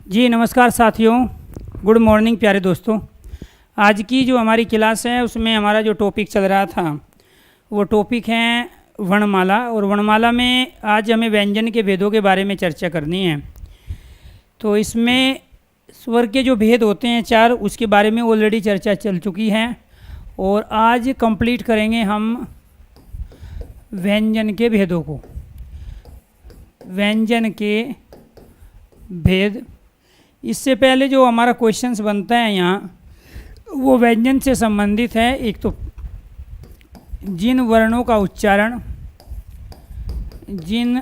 जी नमस्कार साथियों, good morning प्यारे दोस्तों। आज की जो हमारी क्लास है उसमें हमारा जो टॉपिक चल रहा था वो टॉपिक है वर्णमाला। और वर्णमाला में आज हमें व्यंजन के भेदों के बारे में चर्चा करनी है। तो इसमें स्वर के जो भेद होते हैं चार, उसके बारे में ऑलरेडी चर्चा चल चुकी है और आज कंप्लीट करेंगे हम व्यंजन के भेदों को। व्यंजन के भेद, इससे पहले जो हमारा क्वेश्चंस बनता है यहाँ वो व्यंजन से संबंधित है। एक तो जिन वर्णों का उच्चारण, जिन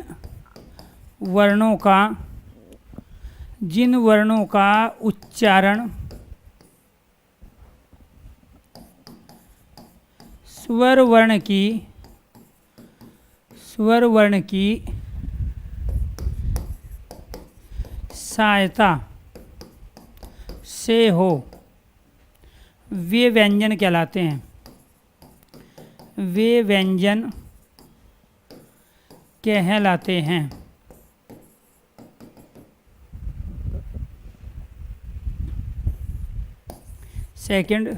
वर्णों का उच्चारण स्वर वर्ण की सहायता से हो, वे व्यंजन कहलाते हैं। वे व्यंजन कहलाते हैं। सेकंड,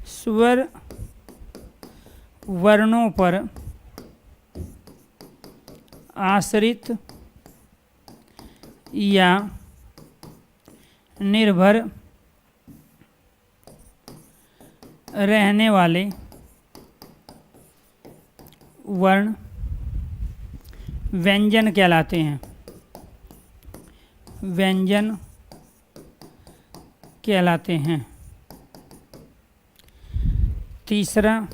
स्वर वर्णों पर आश्रित या निर्भर रहने वाले वर्ण व्यंजन कहलाते हैं। व्यंजन कहलाते हैं। तीसरा,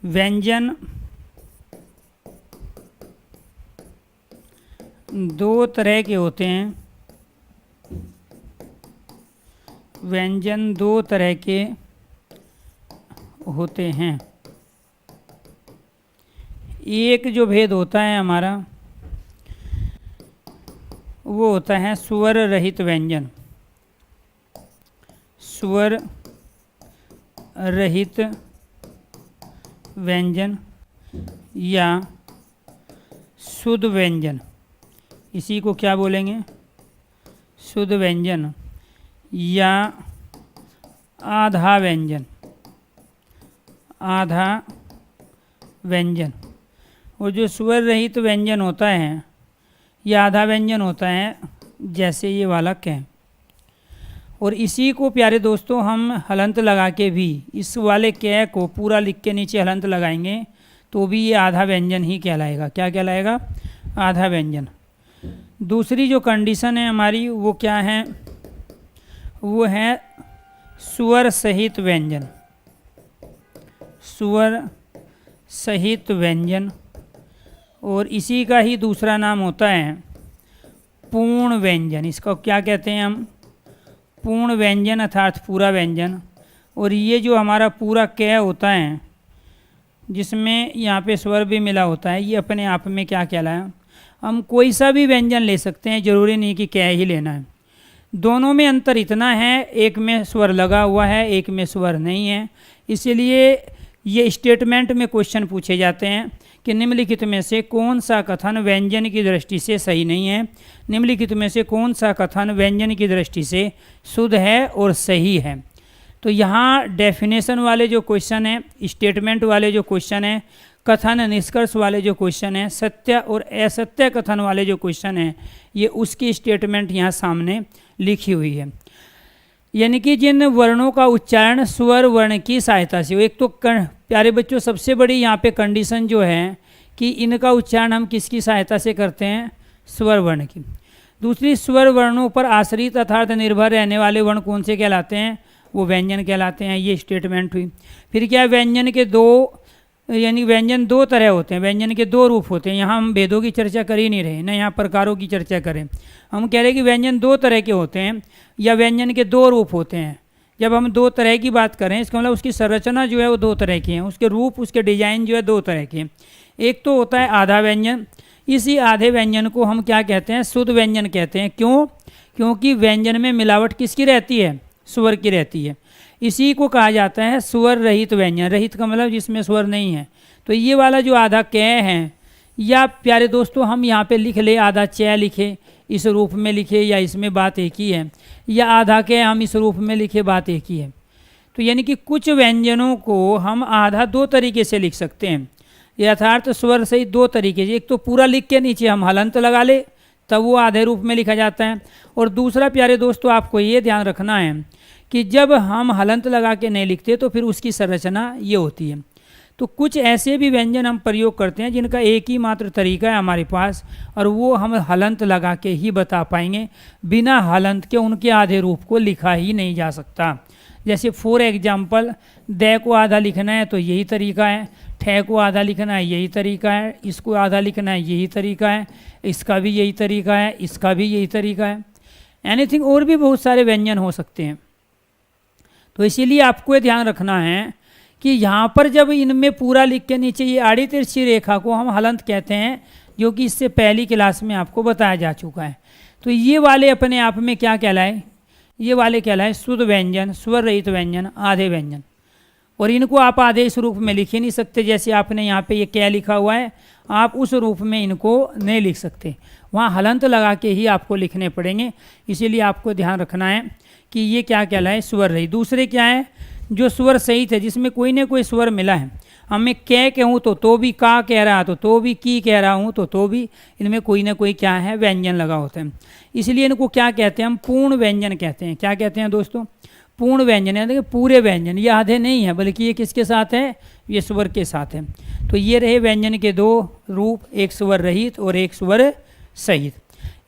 व्यंजन दो तरह के होते हैं। व्यंजन दो तरह के होते हैं। एक जो भेद होता है हमारा वो होता है स्वर रहित व्यंजन। स्वर रहित व्यंजन या शुद्ध व्यंजन, इसी को क्या बोलेंगे? शुद्ध व्यंजन या आधा व्यंजन। आधा व्यंजन, और जो स्वर रहित व्यंजन होता है या आधा व्यंजन होता है, जैसे ये वाला क। और इसी को प्यारे दोस्तों हम हलंत लगा के भी इस वाले क को पूरा लिख के नीचे हलंत लगाएंगे तो भी ये आधा व्यंजन ही कहलाएगा। क्या कहलाएगा? आधा व्यंजन। दूसरी जो कंडीशन है हमारी वो क्या है? वो है स्वर सहित व्यंजन। स्वर सहित व्यंजन, और इसी का ही दूसरा नाम होता है पूर्ण व्यंजन। इसको क्या कहते हैं हम? पूर्ण व्यंजन अर्थात पूरा व्यंजन। और ये जो हमारा पूरा क होता है जिसमें यहाँ पे स्वर भी मिला होता है, ये अपने आप में क्या कहलाया? हम कोई सा भी व्यंजन ले सकते हैं, जरूरी नहीं कि क ही लेना है। दोनों में अंतर इतना है, एक में स्वर लगा हुआ है, एक में स्वर नहीं है। इसलिए ये स्टेटमेंट में क्वेश्चन पूछे जाते हैं कि निम्नलिखित में से कौन सा कथन व्यंजन की दृष्टि से सही नहीं है। निम्नलिखित में से कौन सा कथन व्यंजन की दृष्टि से शुद्ध है और सही है। तो यहाँ डेफिनेशन वाले जो क्वेश्चन है, स्टेटमेंट वाले जो क्वेश्चन है, कथन निष्कर्ष वाले जो क्वेश्चन है, सत्य और असत्य कथन वाले जो क्वेश्चन है, ये उसकी स्टेटमेंट यहाँ सामने लिखी हुई है। यानी कि जिन वर्णों का उच्चारण स्वर वर्ण की सहायता से हो। एक तो प्यारे बच्चों सबसे बड़ी यहाँ पे कंडीशन जो है कि इनका उच्चारण हम किसकी सहायता से करते हैं? स्वर वर्ण की। दूसरी, स्वर वर्णों पर आश्रित अर्थात निर्भर रहने वाले वर्ण कौन से कहलाते हैं? वो व्यंजन कहलाते हैं। ये स्टेटमेंट हुई। फिर क्या? व्यंजन के दो, यानी व्यंजन दो तरह होते हैं, व्यंजन के दो रूप होते हैं। यहाँ हम भेदों की चर्चा कर ही नहीं रहे, ना यहाँ प्रकारों की चर्चा करें। हम कह रहे हैं कि व्यंजन दो तरह के होते हैं या व्यंजन के दो रूप होते हैं। जब हम दो तरह की बात करें, इसका मतलब उसकी संरचना जो है वो दो तरह की है, उसके रूप, उसके डिजाइन जो है दो तरह के हैं। एक तो होता है आधा व्यंजन। इसी आधे व्यंजन को हम क्या कहते हैं? शुद्ध व्यंजन कहते हैं। क्यों? क्योंकि व्यंजन में मिलावट किसकी रहती है? स्वर की रहती है। इसी को कहा जाता है स्वर रहित व्यंजन। रहित का मतलब जिसमें स्वर नहीं है। तो ये वाला जो आधा क है, या प्यारे दोस्तों हम यहाँ पे लिख ले आधा च लिखे इस रूप में लिखे या इसमें बात एक ही है, या आधा के हम इस रूप में लिखे बात एक ही है। तो यानी कि कुछ व्यंजनों को हम आधा दो तरीके से लिख सकते हैं, यथार्थ स्वर सहित दो तरीके से। एक तो पूरा लिख के नीचे हम हलंत लगा ले तब वो आधे रूप में लिखा जाता है, और दूसरा प्यारे दोस्तों आपको ये ध्यान रखना है कि जब हम हलंत लगा के नहीं लिखते तो फिर उसकी संरचना ये होती है। तो कुछ ऐसे भी व्यंजन हम प्रयोग करते हैं जिनका एक ही मात्र तरीका है हमारे पास, और वो हम हलंत लगा के ही बता पाएंगे, बिना हलंत के उनके आधे रूप को लिखा ही नहीं जा सकता। जैसे फॉर एग्जाम्पल द को आधा लिखना है तो यही तरीका है, ठ को आधा लिखना है यही तरीका है, इसको आधा लिखना है यही तरीका है, इसका भी यही तरीका है, इसका भी यही तरीका है। एनीथिंग और भी बहुत सारे व्यंजन हो सकते हैं। तो इसीलिए आपको ये ध्यान रखना है कि यहाँ पर जब इनमें पूरा लिख के नीचे ये आड़ी तिरछी रेखा को हम हलंत कहते हैं, जो कि इससे पहली क्लास में आपको बताया जा चुका है। तो ये वाले अपने आप में क्या कहलाए, ये वाले कहलाए शुद्ध व्यंजन, स्वर रहित व्यंजन, आधे व्यंजन। और इनको आप आधे इस रूप में लिख ही नहीं सकते, जैसे आपने यहाँ पे ये क्या लिखा हुआ है, आप उस रूप में इनको नहीं लिख सकते, वहाँ हलंत लगा के ही आपको लिखने पड़ेंगे। इसीलिए आपको ध्यान रखना है कि ये क्या कहलाए, स्वर रहित। दूसरे क्या है, जो स्वर सहित है, जिसमें कोई ना कोई स्वर मिला है। हमें कै कहूँ तो भी का कह रहा तो भी की कह रहा हूँ तो भी इनमें कोई ना कोई क्या है, व्यंजन लगा होता है। इसलिए इनको क्या कहते हैं, हम पूर्ण व्यंजन कहते हैं। क्या कहते हैं दोस्तों, पूर्ण व्यंजन है। देखिए पूरे व्यंजन, ये आधे नहीं है बल्कि ये किसके साथ है, ये स्वर के साथ है। तो ये रहे व्यंजन के दो रूप, एक स्वर रहित और एक स्वर सहित।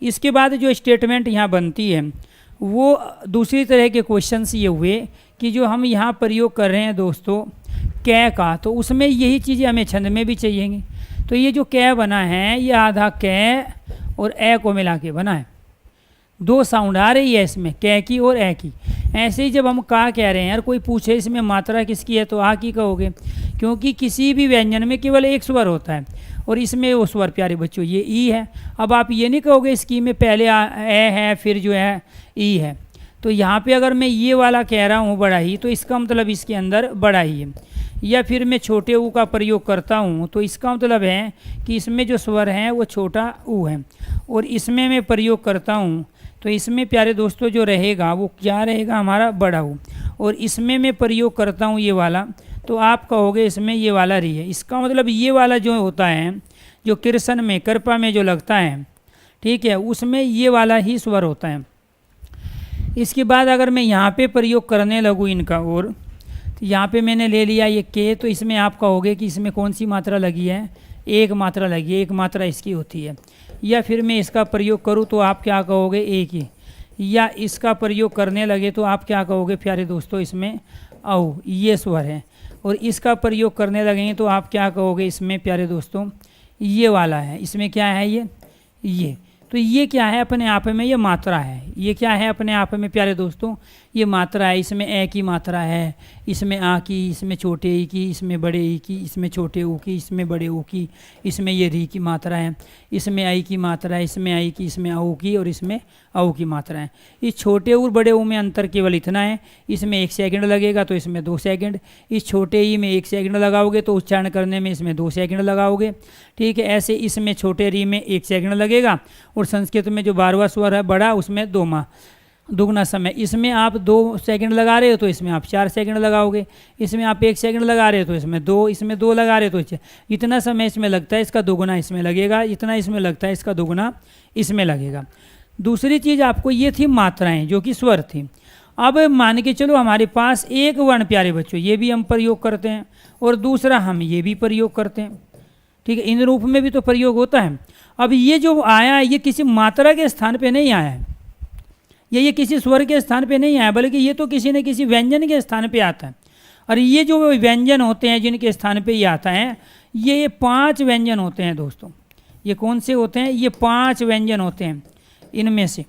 इसके बाद जो स्टेटमेंट यहाँ बनती है वो दूसरी तरह के क्वेश्चंस ये हुए कि जो हम यहाँ प्रयोग कर रहे हैं दोस्तों कै का, तो उसमें यही चीज़ें हमें छंद में भी चाहिएंगी। तो ये जो कै बना है ये आधा कै और ए को मिला के बना है, दो साउंड आ रही है इसमें, कै की और ए की। ऐसे ही जब हम का कह रहे हैं, यार कोई पूछे इसमें मात्रा किसकी है तो आ की कहोगे, क्योंकि किसी भी व्यंजन में केवल एक स्वर होता है और इसमें वो स्वर प्यारे बच्चों ये ई है। अब आप ये नहीं कहोगे इसकी में पहले ए है फिर जो है ई है। तो यहाँ पे अगर मैं ये वाला कह रहा हूँ बड़ा ही, तो इसका मतलब इसके अंदर बड़ा ही है। या फिर मैं छोटे ऊ का प्रयोग करता हूँ तो इसका मतलब है कि इसमें जो स्वर हैं वो छोटा ऊ है। और इसमें मैं प्रयोग करता हूँ तो इसमें प्यारे दोस्तों जो रहेगा वो क्या रहेगा, हमारा बड़ा ऊ। और इसमें मैं प्रयोग करता हूँ ये वाला, तो आप कहोगे इसमें ये वाला री है। इसका मतलब ये वाला जो होता है, जो कृष्ण में कृपा में जो लगता है, ठीक है, उसमें ये वाला ही स्वर होता है। इसके बाद अगर मैं यहाँ पे प्रयोग करने लगूँ इनका, और तो यहाँ पे मैंने ले लिया ये के, तो इसमें आप कहोगे कि इसमें कौन सी मात्रा लगी है, एक मात्रा लगी है, एक मात्रा इसकी होती है। या फिर मैं इसका प्रयोग करूँ तो आप क्या कहोगे, एक ही। या इसका प्रयोग करने लगे तो आप क्या कहोगे प्यारे दोस्तों, इसमें औ ये स्वर है। और इसका प्रयोग करने लगेंगे तो आप क्या कहोगे, इसमें प्यारे दोस्तों ये वाला है। इसमें क्या है, ये तो ये क्या है अपने आप में, ये मात्रा है। ये क्या है अपने आप में प्यारे दोस्तों, ये मात्रा है। इसमें ए की मात्रा है, इसमें आ की, इसमें छोटे ई की, इसमें बड़े ई की, इसमें छोटे ऊ की, इसमें बड़े ऊ की, इसमें ये री की मात्रा है, इसमें आई की मात्रा है, इसमें आई की, इसमें औ की और इसमें औ की मात्रा है। इस छोटे और बड़े ऊ में अंतर केवल इतना है, इसमें 1 सेकंड लगेगा तो इसमें 2 सेकंड। इस छोटे ई में 1 सेकंड लगाओगे तो उच्चारण करने में इसमें 2 सेकंड लगाओगे, ठीक है। ऐसे इसमें छोटे री में 1 सेकंड लगेगा, और संस्कृत में जो 12वां स्वर है बड़ा, उसमें दुगना समय। इसमें आप 2 सेकंड लगा रहे हो तो इसमें आप 4 सेकंड लगाओगे, इसमें आप 1 सेकंड लगा रहे हो तो इसमें 2, इसमें 2 लगा रहे हो तो इतना समय इसमें लगता है, इसका दोगुना इसमें लगेगा, इतना इसमें लगता है, इसका दोगुना इसमें लगेगा। दूसरी चीज़ आपको ये थी मात्राएं, जो कि स्वर थी। अब मान के चलो हमारे पास एक वर्ण प्यारे बच्चों ये भी हम प्रयोग करते हैं, और दूसरा हम ये भी प्रयोग करते हैं, ठीक है। इन रूप में भी तो प्रयोग होता है। अब ये जो आया है ये किसी मात्रा के स्थान पे नहीं आया है, ये किसी स्वर के स्थान पे नहीं आया, बल्कि ये तो किसी न किसी व्यंजन के स्थान पे आता है। और ये जो व्यंजन होते हैं जिनके स्थान पे ये आता है, ये 5 व्यंजन होते हैं दोस्तों। ये कौन से होते हैं, ये 5 व्यंजन होते हैं इनमें से।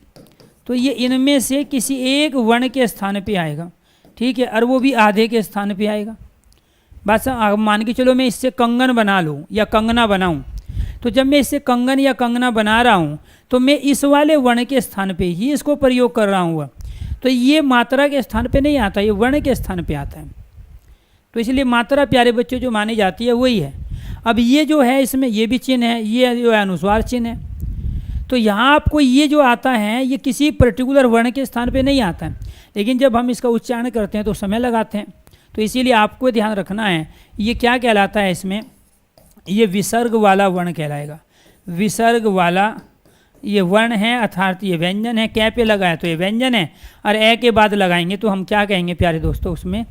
तो ये इनमें से किसी एक वर्ण के स्थान पे आएगा, ठीक है, और वो भी आधे के स्थान पे आएगा। बस मान के चलो मैं इससे कंगन बना लूँ या कंगना बनाऊँ, तो जब मैं इससे कंगन या कंगना बना रहा हूँ तो मैं इस वाले वर्ण के स्थान पे ही इसको प्रयोग कर रहा हूँ। तो ये मात्रा के स्थान पे नहीं आता, ये वर्ण के स्थान पे आता है। तो इसलिए मात्रा प्यारे बच्चों जो मानी जाती है वही है। अब ये जो है इसमें ये भी चिन्ह है, ये जो है अनुस्वार चिन्ह है। तो यहाँ आपको ये जो आता है ये किसी पर्टिकुलर वर्ण के स्थान पे नहीं आता है, लेकिन जब हम इसका उच्चारण करते हैं तो समय लगाते हैं। तो इसीलिए आपको ध्यान रखना है ये क्या कहलाता है, इसमें ये विसर्ग वाला वर्ण कहलाएगा। विसर्ग वाला ये वर्ण है, अर्थात ये व्यंजन है। कै पे लगाया तो ये व्यंजन है, और ए के बाद लगाएंगे तो हम क्या कहेंगे प्यारे दोस्तों उसमें,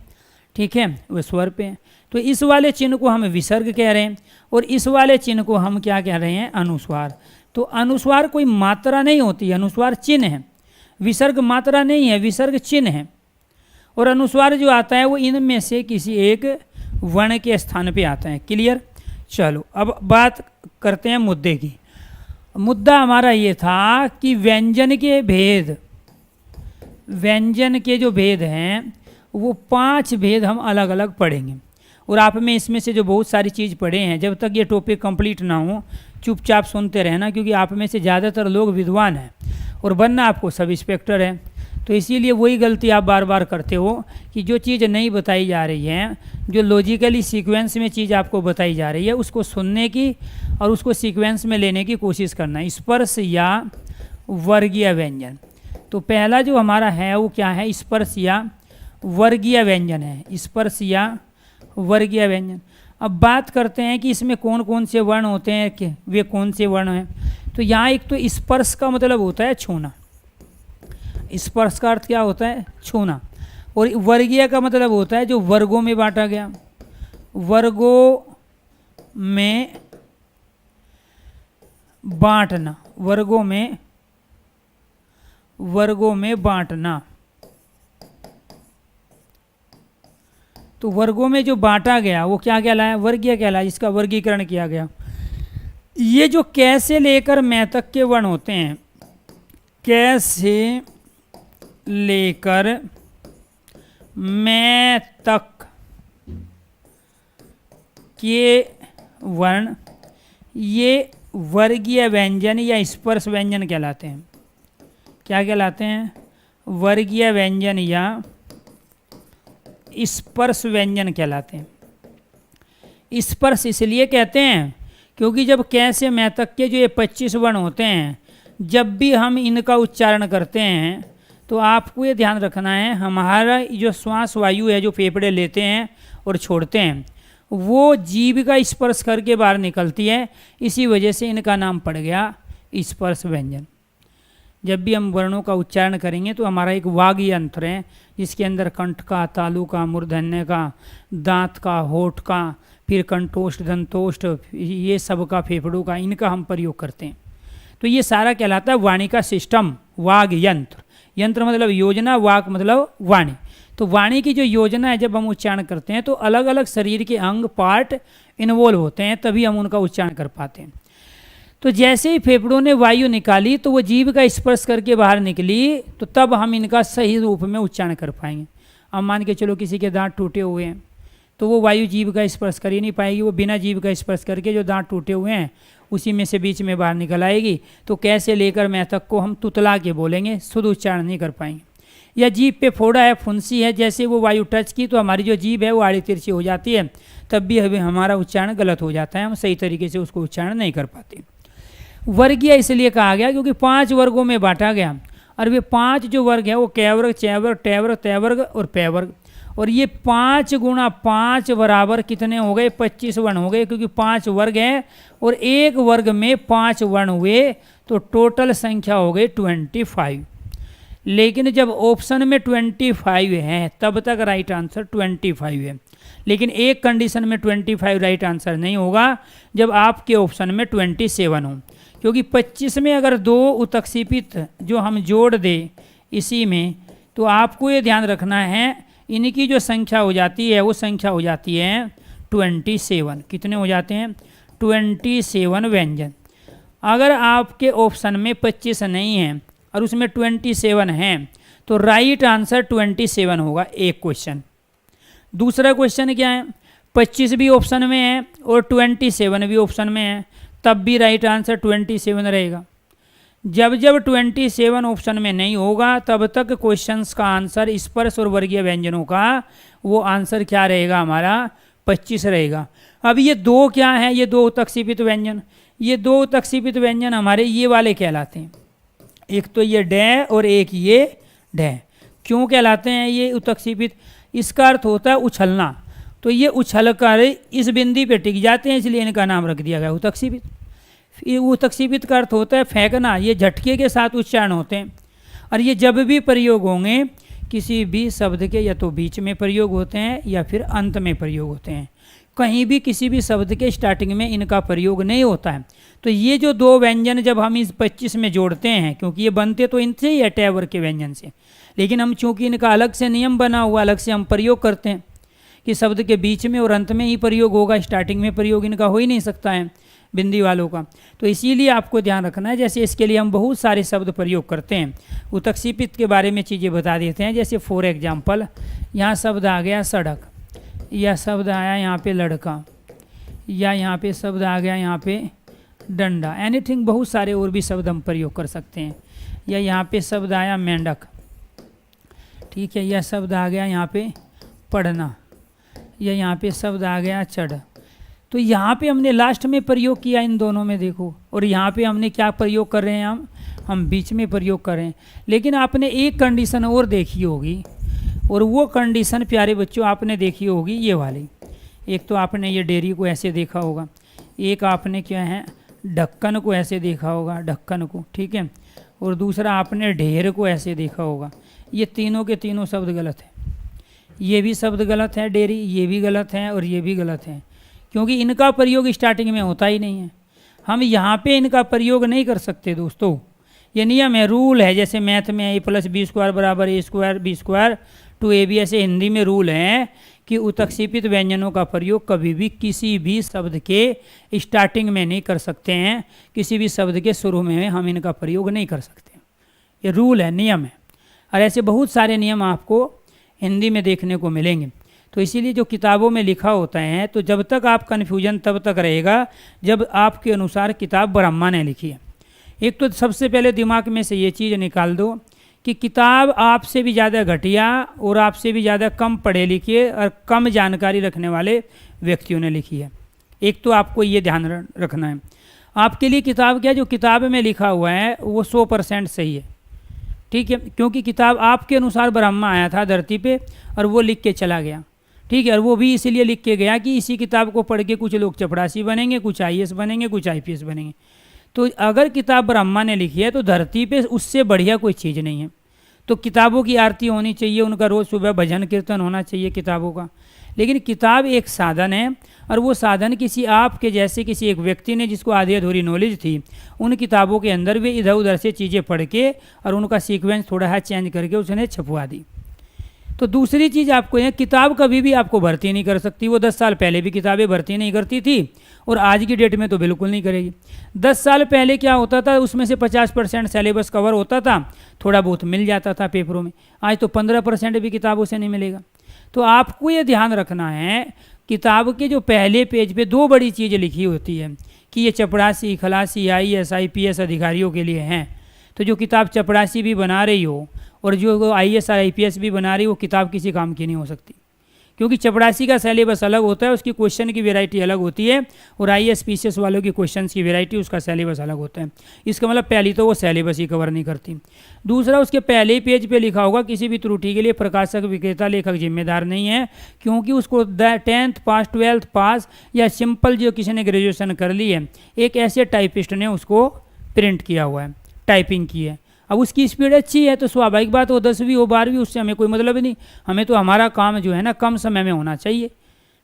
ठीक है, वो स्वर पे है। तो इस वाले चिन्ह को हम विसर्ग कह रहे हैं, और इस वाले चिन्ह को हम क्या कह रहे हैं, अनुस्वार। तो अनुस्वार कोई मात्रा नहीं होती है, अनुस्वार चिन्ह है। विसर्ग मात्रा नहीं है, विसर्ग चिन्ह है। और अनुस्वार जो आता है वो इनमें से किसी एक वर्ण के स्थान पे आता है। क्लियर। चलो अब बात करते हैं मुद्दे की। मुद्दा हमारा ये था कि व्यंजन के भेद, व्यंजन के जो भेद हैं वो 5 भेद हम अलग अलग पढ़ेंगे। और आप में इसमें से जो बहुत सारी चीज़ पढ़े हैं, जब तक ये टॉपिक कंप्लीट ना हो चुपचाप सुनते रहना, क्योंकि आप में से ज़्यादातर लोग विद्वान हैं और बनना आपको सब इंस्पेक्टर है। तो इसीलिए वही गलती आप बार बार करते हो कि जो चीज़ नहीं बताई जा रही है, जो लॉजिकली सीक्वेंस में चीज़ आपको बताई जा रही है, उसको सुनने की और उसको सीक्वेंस में लेने की कोशिश करना। स्पर्श या वर्गीय व्यंजन। तो पहला जो हमारा है वो क्या है, स्पर्श या वर्गीय व्यंजन है। स्पर्श या वर्गीय व्यंजन। अब बात करते हैं कि इसमें कौन कौन से वर्ण होते हैं, कि वे कौन से वर्ण हैं। तो यहाँ एक तो स्पर्श का मतलब होता है छूना। स्पर्श का अर्थ क्या होता है, छूना। और वर्गीय का मतलब होता है जो वर्गों में बांटा गया, वर्गों में बांटना, वर्गों में बांटना। तो वर्गों में जो बांटा गया वो क्या कहलाया, वर्गीय कहलाया, जिसका वर्गीकरण किया गया। ये जो कै से लेकर मैं तक के वर्ण होते हैं, कै से लेकर मैं तक के वर्ण, ये वर्गीय व्यंजन या स्पर्श व्यंजन कहलाते हैं। क्या कहलाते हैं, वर्गीय व्यंजन या स्पर्श व्यंजन कहलाते हैं। स्पर्श इसलिए कहते हैं क्योंकि जब कै से मैं तक के जो ये 25 वर्ण होते हैं, जब भी हम इनका उच्चारण करते हैं तो आपको ये ध्यान रखना है, हमारा जो श्वास वायु है जो फेफड़े लेते हैं और छोड़ते हैं, वो जीभ का स्पर्श करके बाहर निकलती है। इसी वजह से इनका नाम पड़ गया स्पर्श व्यंजन। जब भी हम वर्णों का उच्चारण करेंगे तो हमारा एक वाग यंत्र है, जिसके अंदर कंठ का, तालु का, मूर्धन्य का, दांत का, होठ का, फिर कंठोष्ठ, दंतोष्ठ, ये सब का, फेफड़ों का, इनका हम प्रयोग करते हैं। तो ये सारा कहलाता है वाणी का सिस्टम, वाग यंत्र। यंत्र मतलब योजना, वाक मतलब वाणी। तो वाणी की जो योजना है, जब हम उच्चारण करते हैं तो अलग अलग शरीर के अंग, पार्ट इन्वॉल्व होते हैं, तभी हम उनका उच्चारण कर पाते हैं। तो जैसे ही फेफड़ों ने वायु निकाली तो वो जीभ का स्पर्श करके बाहर निकली, तो तब हम इनका सही रूप में उच्चारण कर पाएंगे। अब मान के चलो किसी के दांत टूटे हुए हैं तो वो वायु जीभ का स्पर्श कर ही नहीं पाएगी, वो बिना जीभ का स्पर्श करके जो दांत टूटे हुए हैं उसी में से बीच में बाहर निकल आएगी। तो कैसे लेकर मैं तक को हम तुतला के बोलेंगे, शुद्ध उच्चारण नहीं कर पाएंगे। या जीभ पे फोड़ा है, फुंसी है, जैसे वो वायु टच की तो हमारी जो जीभ है वो आड़ी तिरछी हो जाती है, तब भी हमारा उच्चारण गलत हो जाता है, हम सही तरीके से उसको उच्चारण नहीं कर पाते। वर्गीय इसलिए कहा गया क्योंकि 5 वर्गों में बांटा गया, और वे 5 जो वर्ग है वो कै वर्ग, चै वर्ग, टै वर्ग, तै वर्ग और पै वर्ग। और ये 5 गुणा 5 बराबर कितने हो गए, 25 वर्ण हो गए, क्योंकि 5 वर्ग हैं और एक वर्ग में 5 वर्ण हुए, तो टोटल संख्या हो गई 25। लेकिन जब ऑप्शन में 25 है तब तक राइट आंसर 25 है, लेकिन एक कंडीशन में 25 राइट आंसर नहीं होगा, जब आपके ऑप्शन में 27 हो। क्योंकि 25 में अगर 2 उत्क्षेपित जो हम जोड़ दें इसी में, तो आपको ये ध्यान रखना है इनकी जो संख्या हो जाती है वो संख्या हो जाती है 27। कितने हो जाते हैं, 27 व्यंजन। अगर आपके ऑप्शन में 25 नहीं है और उसमें 27 है तो राइट आंसर 27 होगा, एक क्वेश्चन। दूसरा क्वेश्चन क्या है, 25 भी ऑप्शन में है और 27 भी ऑप्शन में है, तब भी राइट आंसर 27 रहेगा। जब जब 27 ऑप्शन में नहीं होगा तब तक क्वेश्चंस का आंसर स्पर्श और वर्गीय व्यंजनों का वो आंसर क्या रहेगा, हमारा 25 रहेगा। अब ये दो क्या हैं, ये दो उत्तक्षेपित व्यंजन, ये दो उत्तक्षेपित व्यंजन हमारे ये वाले कहलाते हैं। एक तो ये डे और एक ये डे। क्यों कहलाते हैं ये उत्तक्षेपित? इसका अर्थ होता है उछलना, तो ये उछल कर इस बिंदी पे टिक जाते हैं, इसलिए इनका नाम रख दिया गया उत्तक्षेपित। उत्तक्षेपित का अर्थ होता है फेंकना, ये झटके के साथ उच्चारण होते हैं। और ये जब भी प्रयोग होंगे किसी भी शब्द के या तो बीच में प्रयोग होते हैं या फिर अंत में प्रयोग होते हैं, कहीं भी किसी भी शब्द के स्टार्टिंग में इनका प्रयोग नहीं होता है। तो ये जो दो व्यंजन जब हम इस 25 में जोड़ते हैं, क्योंकि ये बनते तो इनसे ही है टैवर के व्यंजन से, लेकिन हम चूंकि इनका अलग से नियम बना हुआ, अलग से हम प्रयोग करते हैं कि शब्द के बीच में और अंत में ही प्रयोग होगा, स्टार्टिंग में प्रयोग इनका हो ही नहीं सकता है बिंदी वालों का। तो इसीलिए आपको ध्यान रखना है। जैसे इसके लिए हम बहुत सारे शब्द प्रयोग करते हैं। उत्तक्षेपित के बारे में चीज़ें बता देते हैं। जैसे फॉर एग्जाम्पल, यहाँ शब्द आ गया सड़क, या शब्द आया यहाँ पे लड़का, या यहाँ पे शब्द आ गया यहाँ पे डंडा, एनीथिंग, बहुत सारे और भी शब्द हम प्रयोग कर सकते हैं। या यहाँ पे शब्द आया मेंढक, ठीक है, यह शब्द आ गया यहाँ पे पढ़ना, या यहाँ पे शब्द आ गया चढ़। तो यहाँ पे हमने लास्ट में प्रयोग किया इन दोनों में, देखो, और यहाँ पे हमने क्या प्रयोग कर रहे हैं, हम बीच में प्रयोग कर रहे हैं। लेकिन आपने एक कंडीशन और देखी होगी, और वो कंडीशन प्यारे बच्चों आपने देखी होगी ये वाली। एक तो आपने ये डेयरी को ऐसे देखा होगा, एक आपने क्या है ढक्कन को ऐसे देखा होगा, ढक्कन को, ठीक है, और दूसरा आपने ढेर को ऐसे देखा होगा। ये तीनों के तीनों शब्द गलत है। ये भी शब्द गलत है डेयरी, ये भी गलत है और ये भी गलत है, क्योंकि इनका प्रयोग स्टार्टिंग में होता ही नहीं है। हम यहाँ पे इनका प्रयोग नहीं कर सकते दोस्तों, ये नियम है, रूल है। जैसे मैथ में a + b² = a² b² to ab, ऐसे हिंदी में रूल है कि उत्तक्षेपित व्यंजनों का प्रयोग कभी भी किसी भी शब्द के स्टार्टिंग में नहीं कर सकते हैं, किसी भी शब्द के शुरू में हम इनका प्रयोग नहीं कर सकते। ये रूल है, नियम है। और ऐसे बहुत सारे नियम आपको हिंदी में देखने को मिलेंगे। तो इसीलिए जो किताबों में लिखा होता है, तो जब तक आप कन्फ्यूजन तब तक रहेगा जब आपके अनुसार किताब ब्रह्मा ने लिखी है। एक तो सबसे पहले दिमाग में से ये चीज़ निकाल दो कि किताब आपसे भी ज़्यादा घटिया और आपसे भी ज़्यादा कम पढ़े लिखे और कम जानकारी रखने वाले व्यक्तियों ने लिखी है। एक तो आपको ये ध्यान रखना है। आपके लिए किताब क्या, जो किताब में लिखा हुआ है वो 100% सही है, ठीक है, क्योंकि किताब आपके अनुसार ब्रह्मा आया था धरती पे और वो लिख के चला गया, ठीक है, और वो भी इसीलिए लिख के गया कि इसी किताब को पढ़ के कुछ लोग चपरासी बनेंगे, कुछ IAS बनेंगे, कुछ IPS बनेंगे। तो अगर किताब ब्रह्मा ने लिखी है तो धरती पे उससे बढ़िया कोई चीज़ नहीं है। तो किताबों की आरती होनी चाहिए, उनका रोज़ सुबह भजन कीर्तन होना चाहिए किताबों का। लेकिन किताब एक साधन है, और वो साधन किसी आपके जैसे किसी एक व्यक्ति ने जिसको आधी अधूरी नॉलेज थी, उन किताबों के अंदर वे इधर उधर से चीज़ें पढ़ के और उनका सीक्वेंस थोड़ा है चेंज करके उसने छपवा दी। तो दूसरी चीज़ आपको है, किताब कभी भी आपको भर्ती नहीं कर सकती। वो 10 साल पहले भी किताबें भर्ती नहीं करती थी और आज की डेट में तो बिल्कुल नहीं करेगी। 10 साल पहले क्या होता था, उसमें से 50% सिलेबस कवर होता था, थोड़ा बहुत मिल जाता था पेपरों में। आज तो 15% भी किताबों से नहीं मिलेगा। तो आपको ये ध्यान रखना है, किताब के जो पहले पेज पे 2 बड़ी चीज़ें लिखी होती है कि ये चपरासी, खलासी, IAS IPS अधिकारियों के लिए हैं। तो जो किताब चपरासी भी बना रही हो और जो IAS और IPS भी बना रही हो, वो किताब किसी काम की नहीं हो सकती, क्योंकि चपरासी का सिलेबस अलग होता है, उसकी क्वेश्चन की वैरायटी अलग होती है, और IAS PCS वालों की क्वेश्चंस की वैरायटी, उसका सिलेबस अलग होता है। इसका मतलब पहली तो वो सिलेबस ही कवर नहीं करती। दूसरा, उसके पहले ही पेज पे लिखा होगा किसी भी त्रुटि के लिए प्रकाशक, विक्रेता, लेखक जिम्मेदार नहीं है, क्योंकि उसको 10th पास, 12th पास या सिंपल जो किसी ने ग्रेजुएशन कर ली है, एक ऐसे टाइपिस्ट ने उसको प्रिंट किया हुआ है, टाइपिंग की है। अब उसकी स्पीड अच्छी है तो स्वाभाविक बात हो 10वीं हो 12वीं, उससे हमें कोई मतलब नहीं। हमें तो हमारा काम जो है ना कम समय में होना चाहिए,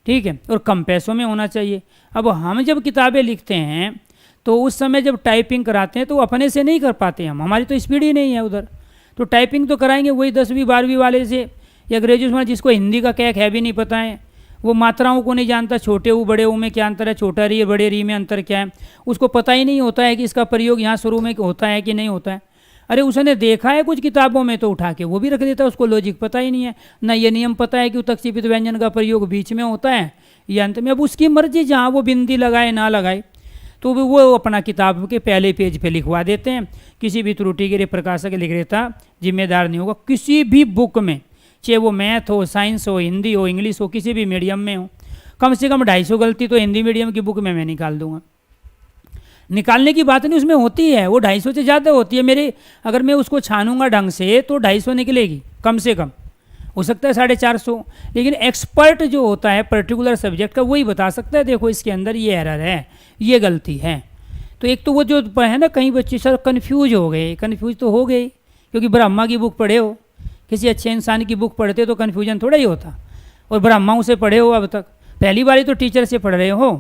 ठीक है, और कम पैसों में होना चाहिए। अब हम जब किताबें लिखते हैं तो उस समय जब टाइपिंग कराते हैं तो अपने से नहीं कर पाते हम, हमारी तो स्पीड ही नहीं है उधर। तो टाइपिंग तो कराएंगे वही 10वीं 12वीं वाले से या ग्रेजुएशन वाले, जिसको हिंदी का क्या है भी नहीं पता है, वो मात्राओं को नहीं जानता, छोटे ऊ बड़े ऊ में क्या अंतर है, छोटा री बड़े री में अंतर क्या है, उसको पता ही नहीं होता है कि इसका प्रयोग यहाँ शुरू में होता है कि नहीं होता है। अरे उसने देखा है कुछ किताबों में तो उठा के वो भी रख देता है, उसको लॉजिक पता ही नहीं है, ना ये नियम पता है कि उत्तक्षेपित व्यंजन का प्रयोग बीच में होता है या अंत में। अब उसकी मर्जी, जहाँ वो बिंदी लगाए ना लगाए, तो वो अपना किताब के पहले पेज पे लिखवा देते हैं। किसी भी त्रुटि के लिए प्रकाशक विक्रेता जिम्मेदार नहीं होगा। किसी भी बुक में, चाहे वो मैथ हो, साइंस हो, हिंदी हो, इंग्लिश हो, किसी भी मीडियम में हो, कम से कम 250 गलती तो हिंदी मीडियम की बुक में मैं निकाल दूंगा। निकालने की बात नहीं उसमें होती है, वो 250 से ज़्यादा होती है मेरी। अगर मैं उसको छानूंगा ढंग से तो 250 निकलेगी कम से कम, हो सकता है 450। लेकिन एक्सपर्ट जो होता है पर्टिकुलर सब्जेक्ट का वही बता सकता है देखो इसके अंदर ये एरर है, ये गलती है। तो एक तो वो जो है ना, कई बच्चे सर कन्फ्यूज हो गए, कन्फ्यूज तो हो गए क्योंकि ब्रह्मा की बुक पढ़े हो, किसी अच्छे इंसान की बुक पढ़ते तो कन्फ्यूजन थोड़ा ही होता। और ब्रह्माओं से पढ़े हो, अब तक पहली बार तो टीचर से पढ़ रहे हो।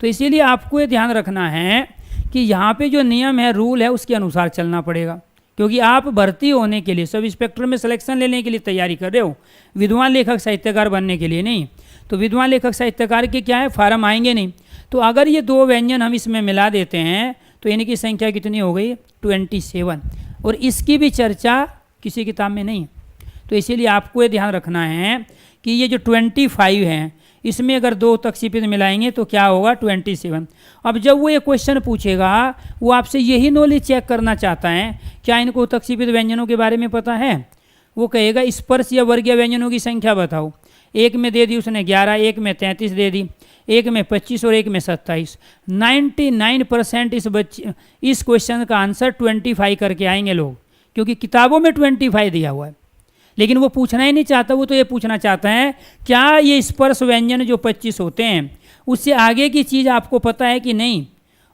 तो इसीलिए आपको ये ध्यान रखना है कि यहाँ पे जो नियम है, रूल है, उसके अनुसार चलना पड़ेगा। क्योंकि आप भर्ती होने के लिए, सब इंस्पेक्टर में सिलेक्शन लेने के लिए तैयारी कर रहे हो, विद्वान लेखक साहित्यकार बनने के लिए नहीं। तो विद्वान लेखक साहित्यकार के क्या है, फार्म आएंगे नहीं। तो अगर ये 2 व्यंजन हम इसमें मिला देते हैं तो इनकी संख्या कितनी हो गई, 27। और इसकी भी चर्चा किसी किताब में नहीं है। तो इसीलिए आपको ये ध्यान रखना है कि ये जो 25 हैं, इसमें अगर 2 तक्षिपित मिलाएंगे तो क्या होगा, 27। अब जब वो ये क्वेश्चन पूछेगा, वो आपसे यही नॉलेज चेक करना चाहता है, क्या इनको तक्षिपित व्यंजनों के बारे में पता है। वो कहेगा स्पर्श या वर्गीय व्यंजनों की संख्या बताओ। एक में दे दी उसने 11, एक में 33 दे दी, एक में 25 और एक में 27। 99% इस क्वेश्चन का आंसर 25 करके आएंगे लोग, क्योंकि किताबों में 25 दिया हुआ है। लेकिन वो पूछना ही नहीं चाहता, वो तो ये पूछना चाहता है क्या ये स्पर्श व्यंजन जो 25 होते हैं उससे आगे की चीज़ आपको पता है कि नहीं।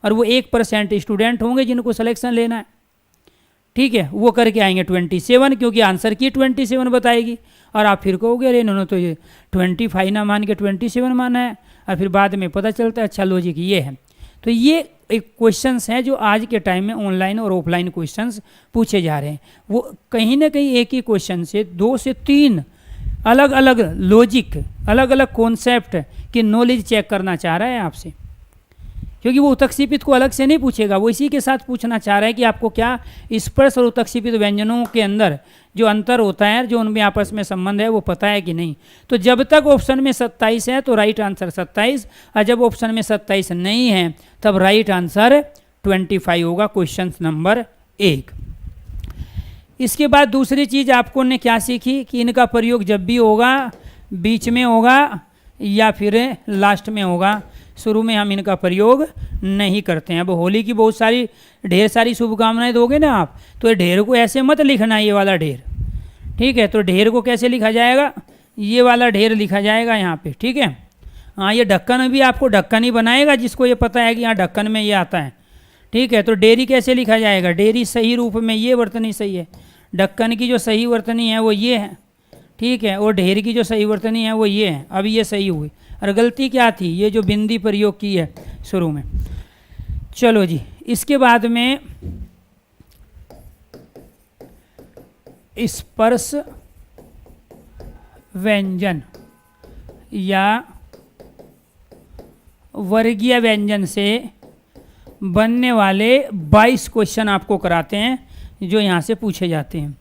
और वो 1% स्टूडेंट होंगे जिनको सिलेक्शन लेना है, ठीक है, वो करके आएंगे 27, क्योंकि आंसर की 27 बताएगी। और आप फिर कहोगे अरे इन्होंने तो ये 25 ना मान के 27 माना है, और फिर बाद में पता चलता है अच्छा लॉजिक ये है। तो ये एक क्वेश्चंस हैं जो आज के टाइम में ऑनलाइन और ऑफलाइन क्वेश्चंस पूछे जा रहे हैं। वो कहीं ना कहीं एक ही क्वेश्चन से 2 से 3 अलग अलग लॉजिक, अलग अलग कॉन्सेप्ट की नॉलेज चेक करना चाह रहा है आपसे। क्योंकि वो उत्क्षेपित को अलग से नहीं पूछेगा, वो इसी के साथ पूछना चाह रहा है कि आपको क्या स्पर्श और उत्क्षेपित व्यंजनों के अंदर जो अंतर होता है, जो उनमें आपस में संबंध है, वो पता है कि नहीं। तो जब तक ऑप्शन में 27 है तो राइट आंसर 27, और जब ऑप्शन में 27 नहीं है तब राइट आंसर 25 होगा, क्वेश्चन नंबर 1। इसके बाद दूसरी चीज़ आपको ने क्या सीखी कि इनका प्रयोग जब भी होगा बीच में होगा या फिर लास्ट में होगा, शुरू में हम इनका प्रयोग नहीं करते हैं। अब होली की बहुत सारी ढेर सारी शुभकामनाएं दोगे ना आप, तो ये ढेर को ऐसे मत लिखना, ये वाला ढेर, ठीक है। तो ढेर को कैसे लिखा जाएगा, ये वाला ढेर लिखा जाएगा यहाँ पे, ठीक है। हाँ, ये ढक्कन भी आपको ढक्कन ही बनाएगा जिसको ये पता है कि यहाँ ढक्कन में ये आता है, ठीक है। तो डेरी कैसे लिखा जाएगा, डेरी सही रूप में ये वर्तनी सही है, ढक्कन की जो सही वर्तनी है वो ये है, ठीक है, और ढेर की जो सही वर्तनी है वो ये है। अब ये सही हुई, और गलती क्या थी, ये जो बिंदी प्रयोग की है शुरू में। चलो जी, इसके बाद में स्पर्श व्यंजन या वर्गीय व्यंजन से बनने वाले 22 क्वेश्चन आपको कराते हैं जो यहाँ से पूछे जाते हैं।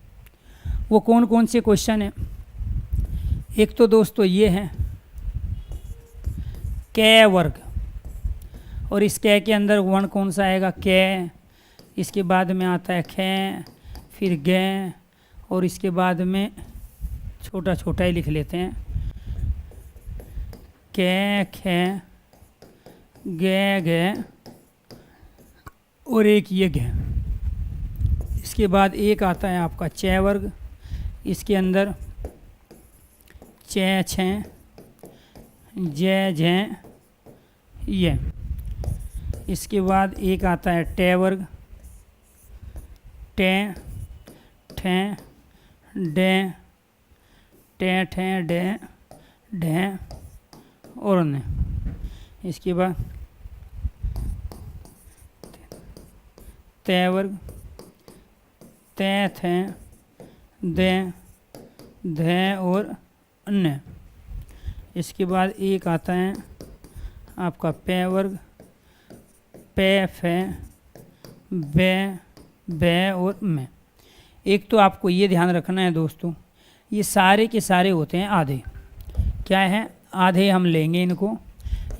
वो कौन कौन से क्वेश्चन हैं, एक तो दोस्तों ये है कै वर्ग, और इस कै के अंदर वर्ण कौन सा आएगा, कै, इसके बाद में आता है खे, फिर गै, और इसके बाद में छोटा छोटा ही लिख लेते हैं, कै, खे, गै, गै, और एक ये गै। इसके बाद एक आता है आपका चै वर्ग, इसके अंदर चै, छः, जै, झै, ये। इसके बाद एक आता है टै वर्ग, टै, ठै, डै, टै, ठै, डै, ढै और न। इसके बाद तै वर्ग, तै, थै, दै, धै और न। इसके बाद एक आता है आपका पै वर्ग, पै, फै, बै, बै और मैं। एक तो आपको ये ध्यान रखना है दोस्तों, ये सारे के सारे होते हैं आधे। क्या है, आधे हम लेंगे इनको,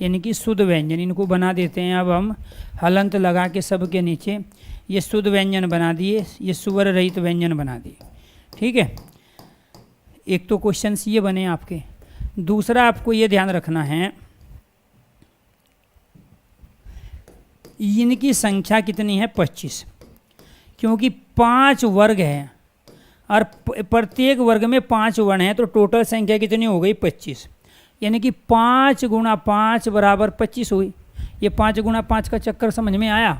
यानी कि शुद्ध व्यंजन इनको बना देते हैं। अब हम हलंत लगा के सब के नीचे ये शुद्ध व्यंजन बना दिए, ये स्वर रहित व्यंजन बना दिए, ठीक है। एक तो क्वेश्चन ये बने आपके। दूसरा आपको ये ध्यान रखना है इनकी संख्या कितनी है 25, क्योंकि 5 वर्ग है और प्रत्येक वर्ग में 5 वर्ण हैं, तो टोटल संख्या कितनी हो गई 25, यानी कि 5 गुणा 5 बराबर 25 हुई। ये 5 गुणा 5 का चक्कर समझ में आया।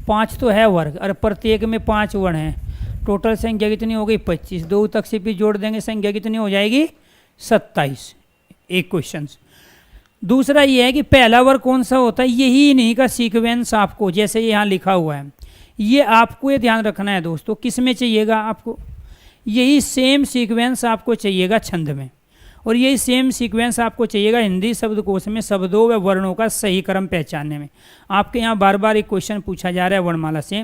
5 तो है वर्ग और प्रत्येक में 5 वर्ण हैं, टोटल संख्या कितनी हो गई 25। 2 तक से भी जोड़ देंगे, संख्या कितनी हो जाएगी 27। एक क्वेश्चन। दूसरा ये है कि पहला वर्ग कौन सा होता है, यही इन्हीं का सीक्वेंस आपको जैसे यहाँ लिखा हुआ है, ये आपको ये ध्यान रखना है दोस्तों। किस में चाहिएगा आपको, यही सेम सीक्वेंस आपको चाहिएगा छंद में, और यही सेम सीक्वेंस आपको चाहिएगा हिंदी शब्दकोश में शब्दों व वर्णों का सही क्रम पहचानने में। आपके यहाँ बार बार एक क्वेश्चन पूछा जा रहा है वर्णमाला से,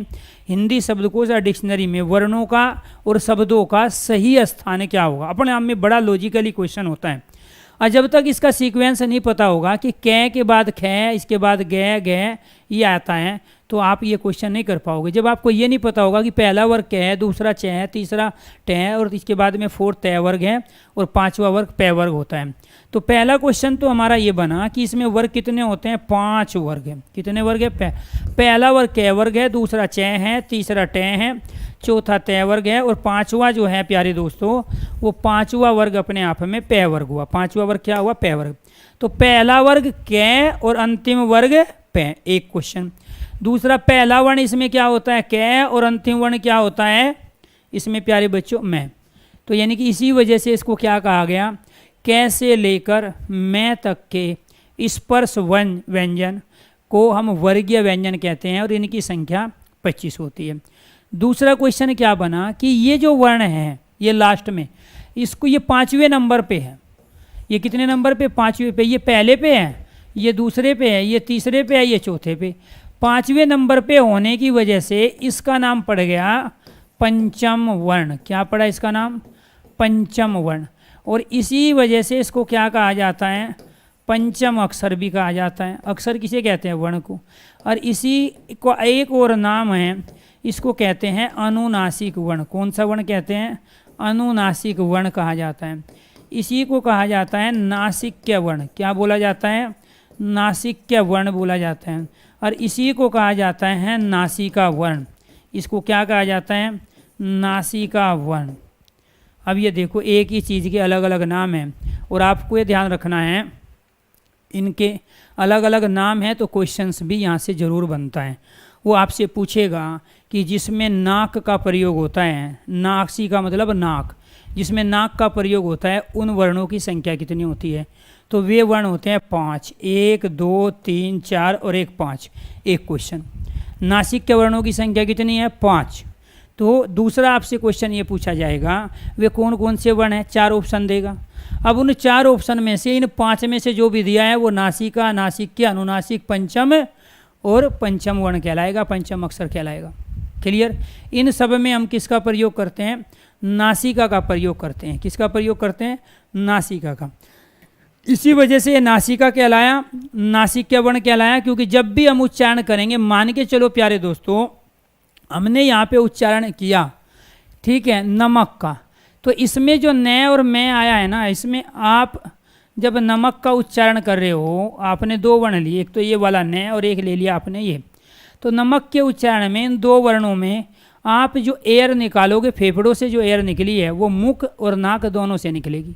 हिंदी शब्दकोश या डिक्शनरी में वर्णों का और शब्दों का सही स्थान क्या होगा। अपने आप में बड़ा लॉजिकली क्वेश्चन होता है, और जब तक इसका सीक्वेंस नहीं पता होगा कि कै के बाद खे, इसके बाद गै गै ये आता है, तो आप ये क्वेश्चन नहीं कर पाओगे। जब आपको ये नहीं पता होगा कि पहला वर्ग कै है, दूसरा च है, तीसरा ट है, और इसके बाद में 4 तय वर्ग है और 5वां वर्ग पै वर्ग होता है। तो पहला क्वेश्चन तो हमारा ये बना कि इसमें वर्ग कितने होते हैं, 5 वर्ग है। कितने वर्ग है, पहला वर्ग कै वर्ग है, दूसरा च है, तीसरा ट है, चौथा तय वर्ग है, और 5वां जो है प्यारे दोस्तों वो 5वां वर्ग अपने आप में पै वर्ग हुआ। 5वां वर्ग क्या हुआ, पै वर्ग। तो पहला वर्ग कै और अंतिम वर्ग पै, एक क्वेश्चन। दूसरा पहला वर्ण इसमें क्या होता है, कै, और अंतिम वर्ण क्या होता है इसमें प्यारे बच्चों मैं। तो यानी कि इसी वजह से इसको क्या कहा गया, कै से लेकर मैं तक के स्पर्श व्यंजन को हम वर्गीय व्यंजन कहते हैं, और इनकी संख्या 25 होती है। दूसरा क्वेश्चन क्या बना कि ये जो वर्ण है ये लास्ट में, इसको ये 5वें नंबर पे है। ये कितने नंबर पे, 5वें पे। ये पहले पे है, ये दूसरे पे है, ये तीसरे पे है, ये चौथे पे। 5वें नंबर पे होने की वजह से इसका नाम पड़ गया पंचम वर्ण। क्या पड़ा इसका नाम, पंचम वर्ण। और इसी वजह से इसको क्या कहा जाता है, पंचम अक्षर भी कहा जाता है। अक्षर किसे कहते हैं, वर्ण को। और इसी को एक और नाम है, इसको कहते हैं अनुनासिक वर्ण। कौन सा वर्ण कहते हैं, अनुनासिक वर्ण कहा जाता है। इसी को कहा जाता है नासिक्य वर्ण। क्या बोला जाता है, नासिक्य वर्ण बोला जाता है। और इसी को कहा जाता है नासिका वर्ण। इसको क्या कहा जाता है, नासिका वर्ण। अब ये देखो एक ही चीज़ के अलग अलग नाम हैं, और आपको ये ध्यान रखना है इनके अलग अलग नाम हैं, तो क्वेश्चंस भी यहाँ से ज़रूर बनता है। वो आपसे पूछेगा कि जिसमें नाक का प्रयोग होता है, नासी का मतलब नाक, जिसमें नाक का प्रयोग होता है उन वर्णों की संख्या कितनी होती है। तो वे वर्ण होते हैं 5, 1 2 3 4 और 1 5। एक क्वेश्चन। नासिक के वर्णों की संख्या कितनी है, 5। तो दूसरा आपसे क्वेश्चन ये पूछा जाएगा वे कौन कौन से वर्ण हैं, 4 ऑप्शन देगा। अब उन 4 ऑप्शन में से इन 5 में से जो भी दिया है वो नासिका, नासिक्य, अनुनासिक, पंचम और पंचम वर्ण कहलाएगा, पंचम अक्षर कहलाएगा। क्लियर। इन सब में हम किसका प्रयोग करते हैं, नासिका का प्रयोग करते हैं। किसका प्रयोग करते हैं, नासिका का। इसी वजह से ये नासिका कहलाया, नासिक्य वर्ण कहलाया, क्योंकि जब भी हम उच्चारण करेंगे, मान के चलो प्यारे दोस्तों हमने यहाँ पे उच्चारण किया, ठीक है, नमक का, तो इसमें जो न और मैं आया है ना, इसमें आप जब नमक का उच्चारण कर रहे हो, आपने 2 वर्ण लिए, एक तो ये वाला न और एक ले लिया आपने ये। तो नमक के उच्चारण में इन 2 वर्णों में आप जो एयर निकालोगे, फेफड़ों से जो एयर निकली है वो मुख और नाक दोनों से निकलेगी।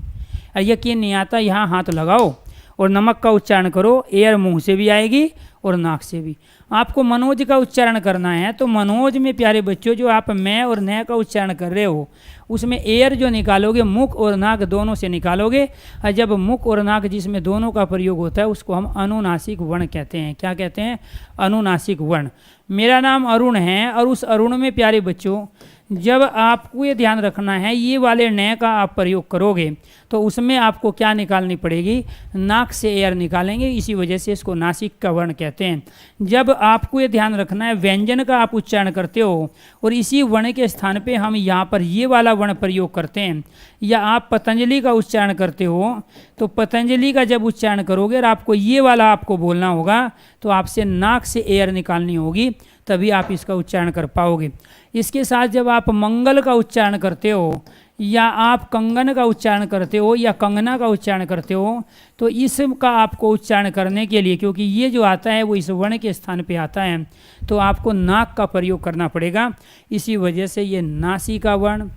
और यकीन नहीं आता, यहाँ हाथ लगाओ और नमक का उच्चारण करो, एयर मुंह से भी आएगी और नाक से भी। आपको मनोज का उच्चारण करना है, तो मनोज में प्यारे बच्चों जो आप मैं और न का उच्चारण कर रहे हो, उसमें एयर जो निकालोगे मुख और नाक दोनों से निकालोगे। और जब मुख और नाक जिसमें दोनों का प्रयोग होता है उसको हम अनुनासिक वर्ण कहते हैं। क्या कहते हैं, अनुनासिक वर्ण। मेरा नाम अरुण है, और उस अरुण में प्यारे बच्चों जब आपको ये ध्यान रखना है, ये वाले न का आप प्रयोग करोगे तो उसमें आपको क्या निकालनी पड़ेगी, नाक से एयर निकालेंगे। इसी वजह से इसको नासिक का वर्ण कहते हैं। जब आपको ये ध्यान रखना है व्यंजन का आप उच्चारण करते हो और इसी वर्ण के स्थान पे हम यहाँ पर ये वाला वर्ण प्रयोग करते हैं, या आप पतंजलि का उच्चारण करते हो, तो पतंजलि का जब उच्चारण करोगे और आपको ये वाला आपको बोलना होगा, तो आपसे नाक से एयर निकालनी होगी, तभी आप इसका उच्चारण कर पाओगे। इसके साथ जब आप मंगल का उच्चारण करते हो या आप कंगन का उच्चारण करते हो या कंगना का उच्चारण करते हो, तो इसका आपको उच्चारण करने के लिए, क्योंकि ये जो आता है वो इस वर्ण के स्थान पे आता है, तो आपको नाक का प्रयोग करना पड़ेगा। इसी वजह से ये नासिका वर्ण,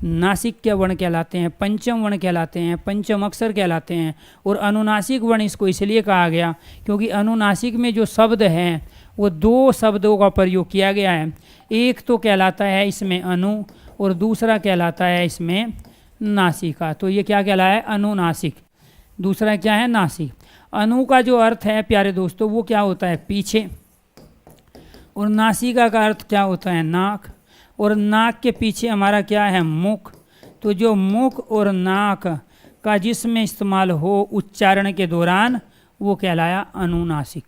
नासिक वर्ण कहलाते हैं, पंचम वर्ण कहलाते हैं, पंचम अक्षर कहलाते हैं। और अनुनासिक वर्ण इसको इसलिए कहा गया क्योंकि अनुनासिक में जो शब्द हैं वो 2 शब्दों का प्रयोग किया गया है। एक तो कहलाता है इसमें अनु और दूसरा कहलाता है इसमें नासिका। तो ये क्या कहलाया है? अनुनासिक। दूसरा क्या है? नासिक। अनु का जो अर्थ है प्यारे दोस्तों वो क्या होता है? पीछे। और नासिका का अर्थ क्या होता है? नाक। और नाक के पीछे हमारा क्या है? मुख। तो जो मुख और नाक का जिसमें इस्तेमाल हो उच्चारण के दौरान वो कहलाया अनुनासिक।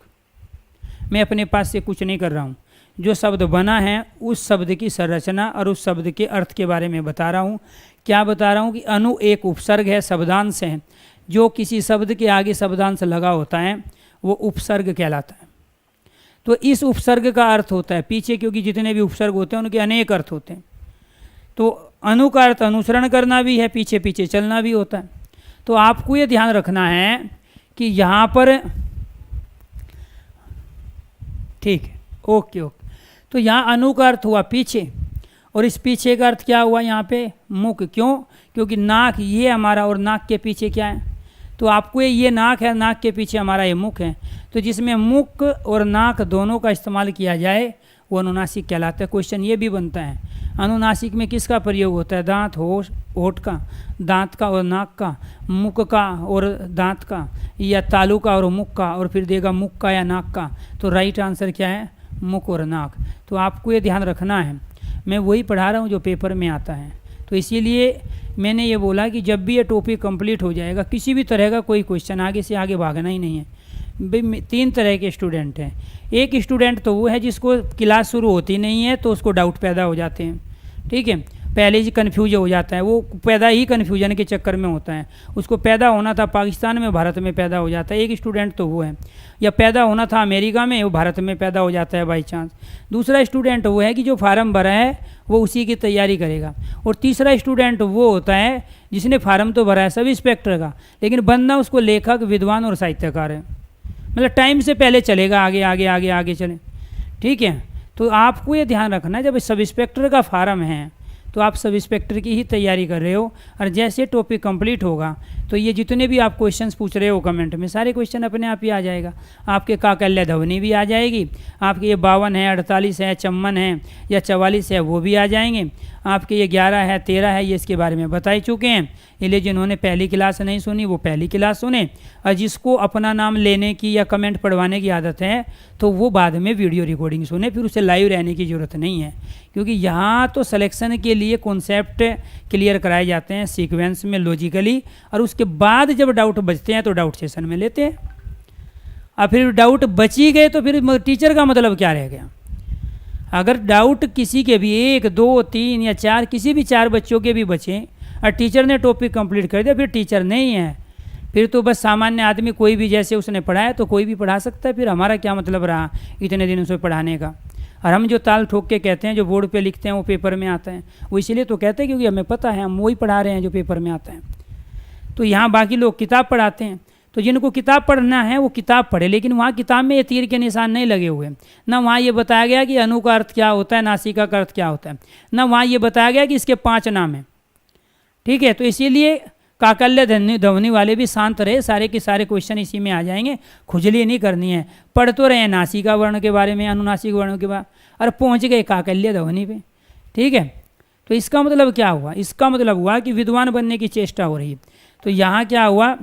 मैं अपने पास से कुछ नहीं कर रहा हूँ, जो शब्द बना है उस शब्द की संरचना और उस शब्द के अर्थ के बारे में बता रहा हूँ। क्या बता रहा हूँ कि अनु एक उपसर्ग है, शब्दांश है। जो किसी शब्द के आगे शब्दांश लगा होता है वो उपसर्ग कहलाता है। तो इस उपसर्ग का अर्थ होता है पीछे, क्योंकि जितने भी उपसर्ग होते हैं उनके अनेक अर्थ होते हैं। तो अनु का अर्थ अनुसरण करना भी है, पीछे पीछे चलना भी होता है। तो आपको ये ध्यान रखना है कि यहाँ पर, ठीक है, ओके ओके, तो यहाँ अनु का अर्थ हुआ पीछे, और इस पीछे का अर्थ क्या हुआ यहाँ पे? मुख। क्यों? क्योंकि नाक ये हमारा और नाक के पीछे क्या है? तो आपको ये नाक है, नाक के पीछे हमारा ये मुख है। तो जिसमें मुख और नाक दोनों का इस्तेमाल किया जाए वो अनुनासिक कहलाता है। क्वेश्चन ये भी बनता है अनुनासिक में किसका प्रयोग होता है? दांत, होठ का, दांत का और नाक का, मुख का और दांत का, या तालु का और मुख का, और फिर देगा मुख का या नाक का। तो राइट आंसर क्या है? मुख और नाक। तो आपको ये ध्यान रखना है, मैं वही पढ़ा रहा हूँ जो पेपर में आता है। तो इसीलिए मैंने ये बोला कि जब भी ये टॉपिक कंप्लीट हो जाएगा, किसी भी तरह का कोई क्वेश्चन आगे से आगे भागना ही नहीं है। 3 तरह के स्टूडेंट हैं। एक स्टूडेंट तो वो है जिसको क्लास शुरू होती नहीं है तो उसको डाउट पैदा हो जाते हैं, ठीक है, पहले ही कन्फ्यूज हो जाता है, वो पैदा ही कन्फ्यूजन के चक्कर में होता है। उसको पैदा होना था पाकिस्तान में, भारत में पैदा हो जाता है। एक स्टूडेंट तो वो है। या पैदा होना था अमेरिका में, वो भारत में पैदा हो जाता है बाई चांस। दूसरा स्टूडेंट वो है कि जो फार्म भरा है वो उसी की तैयारी करेगा। और तीसरा स्टूडेंट वो होता है जिसने फार्म तो भरा है सब इंस्पेक्टर का, लेकिन बनना उसको लेखक, विद्वान और साहित्यकार है। मतलब टाइम से पहले चलेगा, आगे आगे आगे आगे चले, ठीक है। तो आपको ये ध्यान रखना है जब सब इंस्पेक्टर का फार्म है तो आप सब इंस्पेक्टर की ही तैयारी कर रहे हो। और जैसे टॉपिक कंप्लीट होगा तो ये जितने भी आप क्वेश्चंस पूछ रहे हो कमेंट में, सारे क्वेश्चन अपने आप ही आ जाएगा। आपके काकल्य ध्वनि भी आ जाएगी, आपके ये 52 है, 48 है, 54 है या 44 है वो भी आ जाएंगे। आपके ये 11 है, 13 है, ये इसके बारे में बता ही चुके हैं। इसलिए जिन्होंने पहली क्लास नहीं सुनी वो पहली क्लास सुने, और जिसको अपना नाम लेने की या कमेंट पढ़वाने की आदत है तो वो बाद में वीडियो रिकॉर्डिंग सुने, फिर उसे लाइव रहने की ज़रूरत नहीं है। क्योंकि यहाँ तो सिलेक्शन के लिए कॉन्सेप्ट क्लियर कराए जाते हैं सीक्वेंस में, लॉजिकली, और उसके बाद जब डाउट बचते हैं तो डाउट सेशन में लेते हैं। और फिर डाउट बच ही गए तो फिर टीचर का मतलब क्या रह गया? अगर डाउट किसी के भी 1, 2, 3 या 4, किसी भी 4 बच्चों के भी बचे और टीचर ने टॉपिक कंप्लीट कर दिया, फिर टीचर नहीं है, फिर तो बस सामान्य आदमी कोई भी जैसे उसने पढ़ाया तो कोई भी पढ़ा सकता है। फिर हमारा क्या मतलब रहा इतने दिनों से पढ़ाने का? और हम जो ताल ठोक के कहते हैं, जो बोर्ड पे लिखते हैं वो पेपर में आता है, वो इसीलिए तो कहते हैं क्योंकि हमें पता है हम वही पढ़ा रहे हैं जो पेपर में आता है। तो यहाँ बाकी लोग किताब पढ़ाते हैं, तो जिनको किताब पढ़ना है वो किताब पढ़े, लेकिन वहाँ किताब में ये तीर के निशान नहीं लगे हुए, ना वहाँ ये बताया गया कि अनु का अर्थ क्या होता है, नासिका का अर्थ क्या होता है, ना वहाँ ये बताया गया कि इसके 5 नाम हैं, ठीक है। तो इसीलिए काकल्य ध्वनि वाले भी शांत रहे, सारे के सारे क्वेश्चन इसी में आ जाएंगे, खुजली नहीं करनी है। पढ़ तो रहे नासिका वर्ण के बारे में, अनुनासिक वर्णों के बारे, और पहुँच गए काकल्य ध्वनि पे, ठीक है। तो इसका मतलब क्या हुआ? इसका मतलब हुआ कि विद्वान बनने की चेष्टा हो रही है। तो यहाँ क्या हुआ?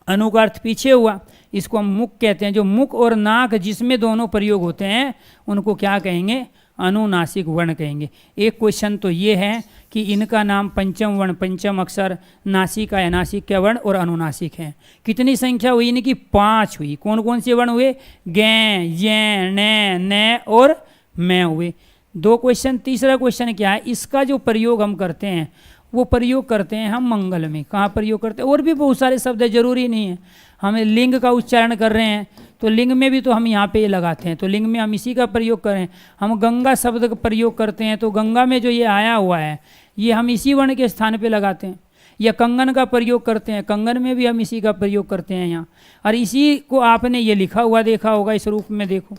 अनु का अर्थ पीछे हुआ, इसको हम मुख कहते हैं। जो मुख और नाक जिसमें दोनों प्रयोग होते हैं उनको क्या कहेंगे? अनुनासिक वर्ण कहेंगे। एक क्वेश्चन तो ये है कि इनका नाम पंचम वर्ण, पंचम अक्षर, नासिका या नासिक वर्ण और अनुनासिक है। कितनी संख्या हुई इनकी? 5 हुई। कौन कौन से वर्ण हुए? गै, ये, ने, ने और मैं हुए। 2 क्वेश्चन। तीसरा क्वेश्चन क्या है? इसका जो प्रयोग हम करते हैं वो प्रयोग करते हैं हम मंगल में। कहाँ प्रयोग करते हैं? और भी बहुत सारे शब्द है, जरूरी नहीं है। हम लिंग का उच्चारण कर रहे हैं तो लिंग में भी तो हम यहाँ पे ये लगाते हैं, तो लिंग में हम इसी का प्रयोग करें। हम गंगा शब्द का प्रयोग करते हैं तो गंगा में जो ये आया हुआ है ये हम इसी वर्ण के स्थान पे लगाते हैं। या कंगन का प्रयोग करते हैं, कंगन में भी हम इसी का प्रयोग करते हैं यहाँ। और इसी को आपने ये लिखा हुआ देखा होगा इस रूप में, देखो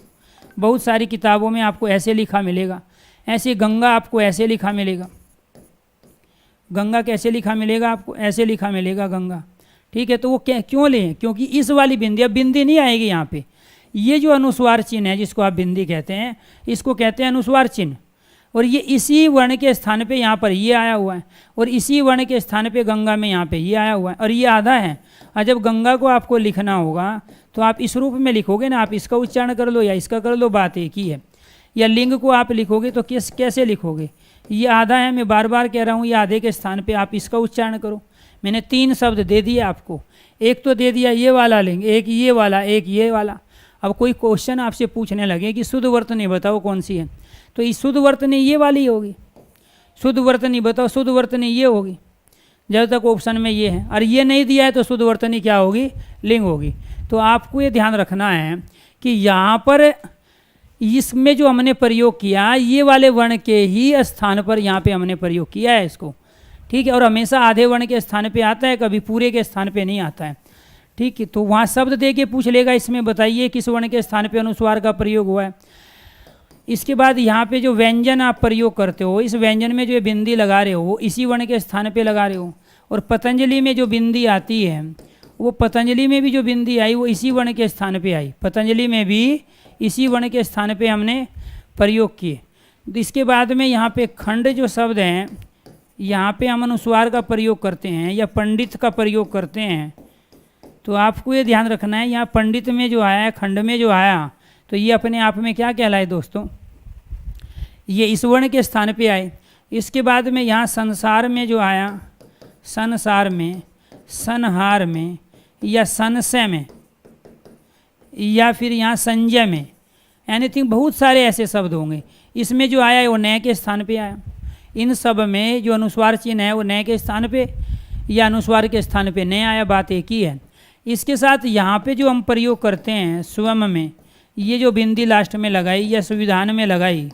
बहुत सारी किताबों में आपको ऐसे लिखा मिलेगा। ऐसे गंगा आपको ऐसे लिखा मिलेगा, गंगा कैसे लिखा मिलेगा आपको, ऐसे लिखा मिलेगा गंगा। ठीक है, तो वो क्यों लें, क्योंकि इस वाली बिंदी, अब बिंदी नहीं आएगी यहाँ पे। ये जो अनुस्वार चिन्ह है जिसको आप बिंदी कहते हैं, इसको कहते हैं अनुस्वार चिन्ह। और ये इसी वर्ण के स्थान पे यहाँ पर ये आया हुआ है, और इसी वर्ण के स्थान पे गंगा में यहाँ पे ये आया हुआ है, और ये आधा है। और जब गंगा को आपको लिखना होगा तो आप इस रूप में लिखोगे ना, आप इसका उच्चारण कर लो या इसका कर लो, बात एक ही है। या लिंग को आप लिखोगे तो कैसे लिखोगे, ये आधा है, मैं बार बार कह रहा हूँ, ये आधे के स्थान पे आप इसका उच्चारण करो। मैंने 3 शब्द दे दिए आपको, एक तो दे दिया ये वाला लिंग, एक ये वाला, एक ये वाला। अब कोई क्वेश्चन आपसे पूछने लगे कि शुद्ध वर्तनी बताओ कौन सी है, तो इस शुद्ध वर्तनी ये वाली होगी। शुद्ध वर्तनी बताओ, शुद्ध वर्तनी ये होगी जब तक ऑप्शन में ये है। और ये नहीं दिया है तो शुद्ध वर्तनी क्या होगी, लिंग होगी। तो आपको ये ध्यान रखना है कि यहाँ पर इसमें जो हमने प्रयोग किया ये वाले वर्ण के ही स्थान पर यहाँ पे हमने प्रयोग किया है इसको। ठीक है, और हमेशा आधे वर्ण के स्थान पे आता है, कभी पूरे के स्थान पे नहीं आता है। ठीक है, तो वहाँ शब्द दे के पूछ लेगा इसमें बताइए किस वर्ण के स्थान पे अनुस्वार का प्रयोग हुआ है। इसके बाद यहाँ पे जो व्यंजन आप प्रयोग करते हो, इस व्यंजन में जो बिंदी लगा रहे हो वो इसी वर्ण के स्थान पे लगा रहे हो। और पतंजलि में जो बिंदी आती है, वो पतंजलि में भी जो बिंदी आई वो इसी वर्ण के स्थान पे आई, पतंजलि में भी इसी वर्ण के स्थान पे हमने प्रयोग किए। इसके बाद में यहाँ पे खंड जो शब्द हैं, यहाँ पे हम अनुस्वार का प्रयोग करते हैं या पंडित का प्रयोग करते हैं। तो आपको ये ध्यान रखना है, यहाँ पंडित में जो आया है, खंड में जो आया, तो ये अपने आप में क्या कहलाए दोस्तों, ये इस वर्ण के स्थान पे आए। इसके बाद में यहाँ संसार में जो आया, संसार में, संहार में या संशय में, या फिर यहाँ संजय में, एनीथिंग, बहुत सारे ऐसे शब्द होंगे। इसमें जो आया है वो नए के स्थान पे आया। इन सब में जो अनुस्वार चिन्ह है वो नए के स्थान पे या अनुस्वार के स्थान पे नए आया, बात एक ही है। इसके साथ यहाँ पे जो हम प्रयोग करते हैं स्वम में, ये जो बिंदी लास्ट में लगाई या संविधान में लगाई,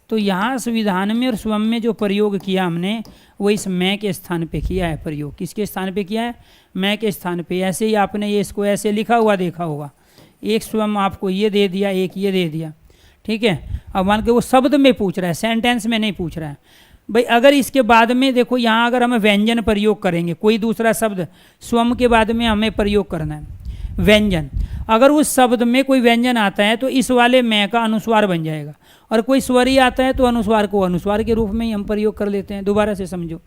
तो यहाँ संविधान में और स्वम में जो प्रयोग किया हमने वो इस मैं के स्थान पे किया है प्रयोग। किसके स्थान पे किया है, मैं के स्थान पे। ऐसे ही आपने ये इसको ऐसे लिखा हुआ देखा होगा, एक स्वम आपको ये दे दिया, एक ये दे दिया। ठीक है, अब मान के वो शब्द में पूछ रहा है, सेंटेंस में नहीं पूछ रहा है भाई। अगर इसके बाद में देखो यहाँ अगर हम व्यंजन प्रयोग करेंगे, कोई दूसरा शब्द स्वम के बाद में हमें प्रयोग करना है व्यंजन, अगर उस शब्द में कोई व्यंजन आता है तो इस वाले मैं का अनुस्वार बन जाएगा, और कोई स्वरी आता है तो अनुस्वार को अनुस्वार के रूप में ही हम प्रयोग कर लेते हैं। दोबारा से समझो,